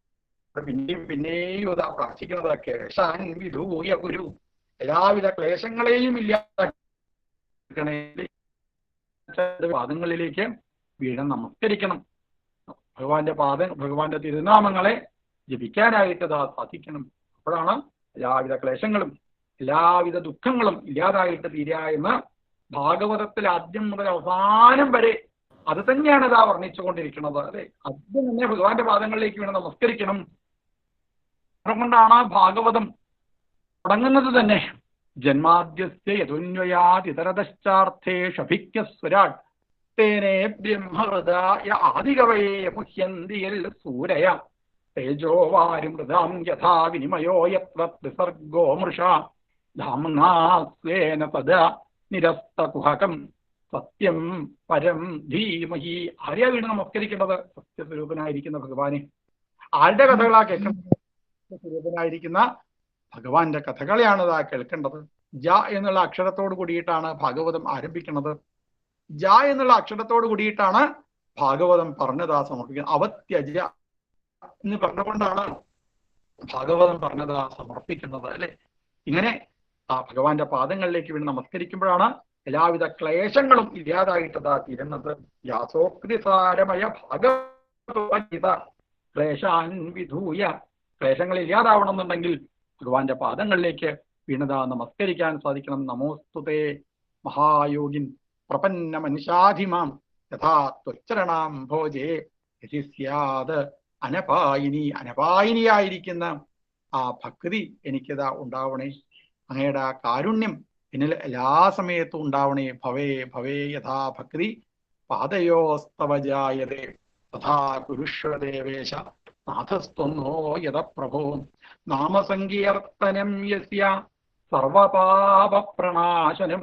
പിന്നെയും പിന്നെയും ഇതാ പ്രാർത്ഥിക്കുന്നത്. കേശാൻ വിധൂയ ഗുരു, എല്ലാവിധ ക്ലേശങ്ങളെയും ഇല്ലാതാക്കണേ, പാദങ്ങളിലേക്ക് വീണ്ടും നമസ്കരിക്കണം. ഭഗവാന്റെ തിരുനാമങ്ങളെ ജപിക്കാനായിട്ട് ഇതാ സാധിക്കണം. അപ്പോഴാണ് എല്ലാവിധ ക്ലേശങ്ങളും എല്ലാവിധ ദുഃഖങ്ങളും ഇല്ലാതായിട്ട് തീരുക എന്ന് ഭാഗവതത്തിൽ ആദ്യം മുതൽ അവസാനം വരെ അത് തന്നെയാണ് ഇതാ വർണ്ണിച്ചുകൊണ്ടിരിക്കുന്നത്. അല്ലെ, ആദ്യം തന്നെ ഭഗവാന്റെ പാദങ്ങളിലേക്ക് വീണ്ടും നമസ്കരിക്കണം. അതുകൊണ്ടാണ് ഭാഗവതം തുടങ്ങുന്നത് തന്നെ ജന്മാദ്യസ്യ യതുന്വയാതിതരതശ്ചാർത്ഥേഷഭിക്യസ്വരാട് തേനേ ബ്രഹ്മഹൃദായ ആദികവയേ മുഹ്യന്തിയൽ സൂരയ തേജോവാരിമൃതാം യഥാ വിനിമയോ യത്ര ത്രിസർഗോ മൃഷാ ധാംനാ സ്വേന തദാ നിരസ്തകുഹകം സത്യം പരം ധീമഹി. ആരെയാ വീണ്ടും നമസ്കരിക്കേണ്ടത്? സത്യസ്വരൂപനായിരിക്കുന്ന ഭഗവാനെ. ആരുടെ കഥകളാ കേൾക്കേണ്ടത്? സ്വരൂപനായിരിക്കുന്ന ഭഗവാന്റെ കഥകളെയാണ് ഇതാ കേൾക്കേണ്ടത്. ജ എന്നുള്ള അക്ഷരത്തോട് കൂടിയിട്ടാണ് ഭാഗവതം ആരംഭിക്കുന്നത്. ജ എന്നുള്ള അക്ഷരത്തോട് കൂടിയിട്ടാണ് ഭാഗവതം പറഞ്ഞതാ സമർപ്പിക്കുന്നത്. അവത്യജ എന്ന് പറഞ്ഞുകൊണ്ടാണ് ഭാഗവതം പറഞ്ഞതാ സമർപ്പിക്കുന്നത്. അല്ലെ, ഇങ്ങനെ ആ ഭഗവാന്റെ പാദങ്ങളിലേക്ക് വീണ്ടും നമസ്കരിക്കുമ്പോഴാണ് എല്ലാവിധ ക്ലേശങ്ങളും ഇല്ലാതായിട്ടതാ തീരുന്നത്. വ്യാസോക്തിസാരമയ ഭാഗവത ക്ലേശാൻ വിധൂയ, ക്ലേശങ്ങൾ ഇല്ലാതാവണമെന്നുണ്ടെങ്കിൽ ഭഗവാന്റെ പാദങ്ങളിലേക്ക് വീണതാ നമസ്കരിക്കാൻ സാധിക്കണം. നമോസ്തുതേ മഹായോഗിൻ പ്രപന്ന മനുഷ്യാധിമാം യഥാ ത്വച്ചരണാം ഭോജേ യതിസ്യാത് അനപായിനി. അനപായിനിയായിരിക്കുന്ന ആ ഭക്തി എനിക്കിതാ ഉണ്ടാവണേ. അങ്ങയുടെ ആ കാരുണ്യം എന്നിൽ എല്ലാ സമയത്തും ഉണ്ടാവണേ. ഭവേ ഭവേ യഥാ ഭക്തി പാദയോസ്തവ ജായതേ തഥാ കുരുഷ്വ ദേവേശ നാഥസ്ത്വന്നോ യത പ്രഭോ. നാമസങ്കീർത്തനം യസ്യ സർവപാപപ്രണാശനം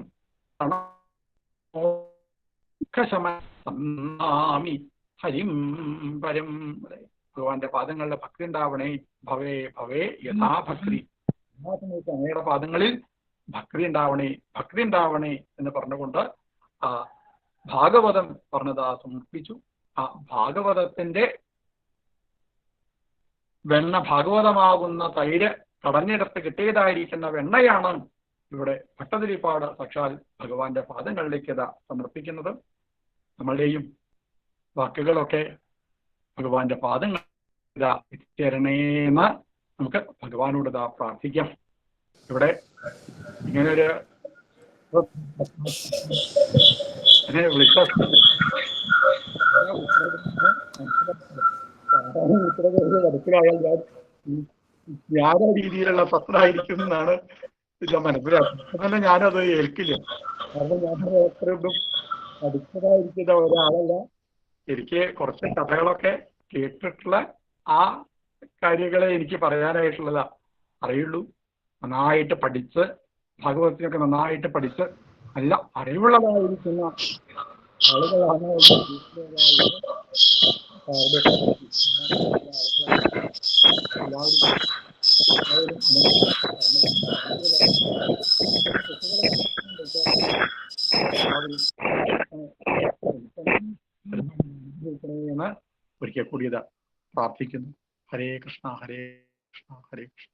സന്നാമി ഹരിം പരം. ഭഗവാന്റെ പാദങ്ങളിലെ ഭക്തി ഉണ്ടാവണേ. ഭവേ ഭവേ യഥാ ഭക്തി, അങ്ങയുടെ പാദങ്ങളിൽ ഭക്തി ഉണ്ടാവണേ, ഭക്തി ഉണ്ടാവണേ എന്ന് പറഞ്ഞുകൊണ്ട് ആ ഭാഗവതം പറഞ്ഞതാ സമർപ്പിച്ചു. ആ ഭാഗവതത്തിന്റെ വെണ്ണ, ഭാഗവതമാകുന്ന തൈര് കടഞ്ഞെടുത്ത് കിട്ടിയതായിരിക്കുന്ന വെണ്ണയാണ് ഇവിടെ ഭട്ടതിരിപ്പാട് സാക്ഷാൽ ഭഗവാന്റെ പാദങ്ങളിലേക്ക് ഇതാ സമർപ്പിക്കുന്നത്. നമ്മളുടെയും വാക്കുകളൊക്കെ ഭഗവാന്റെ പാദങ്ങൾ ഇതാ എത്തിച്ചേരണേന്ന് നമുക്ക് ഭഗവാനോട് ഇതാ പ്രാർത്ഥിക്കാം. ഇവിടെ ഇങ്ങനൊരു അങ്ങനെ വിളിച്ച മനസ്സിലായാൽ ഞാൻ ആ രീതിയിലുള്ള സത്രായിരിക്കും എന്നാണ് ഞാൻ മനസ്സിലാക്കുന്നത്. അതല്ല, ഞാനത് ഏൽക്കില്ല. കാരണം ഞാൻ അത്രയൊന്നും പഠിച്ചതായിരിക്കുന്ന ഒരാളല്ല. എനിക്ക് കുറച്ച് കഥകളൊക്കെ കേട്ടിട്ടുള്ള ആ കാര്യങ്ങളെ എനിക്ക് പറയാനായിട്ടുള്ളതാ അറിയുള്ളൂ. നന്നായിട്ട് പഠിച്ച് ഭാഗവതത്തിനൊക്കെ നന്നായിട്ട് പഠിച്ച് നല്ല അറിവുള്ളതായിരിക്കുന്ന ആളുകളാണ് എന്ന് ഒരിക്കൽ കൂടിയത് പ്രാർത്ഥിക്കുന്നു. ഹരേ കൃഷ്ണ, ഹരേ കൃഷ്ണ, ഹരേ കൃഷ്ണ.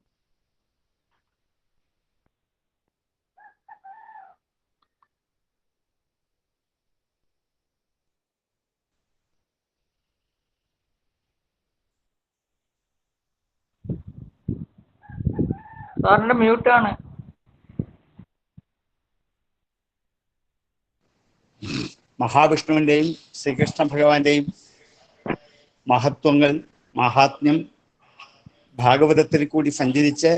സാറിന്റെ മ്യൂട്ടാണ്. മഹാവിഷ്ണുവിൻ്റെയും ശ്രീകൃഷ്ണ ഭഗവാന്റെയും മഹത്വങ്ങൾ, മഹാത്മ്യം ഭാഗവതത്തിൽ കൂടി സഞ്ചരിച്ച്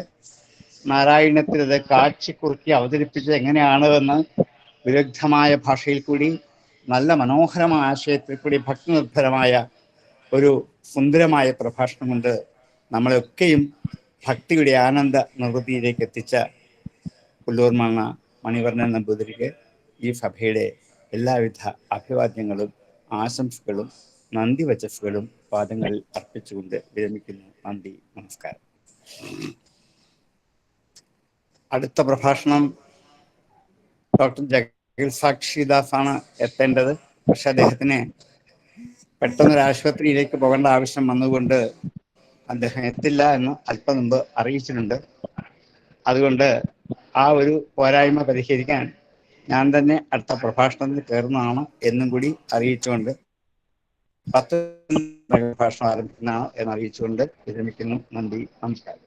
നാരായണത്തിൽ അത് കാഴ്ചക്കുറുക്കി അവതരിപ്പിച്ചത് എങ്ങനെയാണ് എന്ന് വിരുദ്ധമായ ഭാഷയിൽ കൂടി നല്ല മനോഹരമായ ആശയത്തിൽ കൂടി ഭക്തിനിർഭരമായ ഒരു സുന്ദരമായ പ്രഭാഷണം കൊണ്ട് നമ്മളെയൊക്കെയും ഭക്തിയുടെ ആനന്ദ നിർവൃതിയിലേക്ക് എത്തിച്ച പുല്ലൂർ മണിവർണ്ണൻ നമ്പൂതിരിക്ക് ഈ സഭയുടെ എല്ലാവിധ അഭിവാദ്യങ്ങളും ആശംസകളും നന്ദി വചസ്സുകളും പാദങ്ങളിൽ അർപ്പിച്ചുകൊണ്ട് വിരമിക്കുന്നു. നന്ദി, നമസ്കാരം. അടുത്ത പ്രഭാഷണം ഡോക്ടർ ജഗൽ സാക്ഷിദാസാണ് എത്തേണ്ടത്. പക്ഷെ അദ്ദേഹത്തിന് പെട്ടെന്നൊരു ആശുപത്രിയിലേക്ക് പോകേണ്ട ആവശ്യം വന്നുകൊണ്ട് അദ്ദേഹം എത്തില്ല എന്ന് അല്പം മുമ്പ് അറിയിച്ചിട്ടുണ്ട്. അതുകൊണ്ട് ആ ഒരു പോരായ്മ പരിഹരിക്കാൻ ഞാൻ തന്നെ അടുത്ത പ്രഭാഷണത്തിൽ കയറുന്നതാണ് എന്നും കൂടി അറിയിച്ചുകൊണ്ട് 10 പ്രഭാഷണം ആരംഭിക്കുന്നതാണ് എന്നറിയിച്ചുകൊണ്ട് വിരമിക്കുന്നു. നന്ദി, നമസ്കാരം.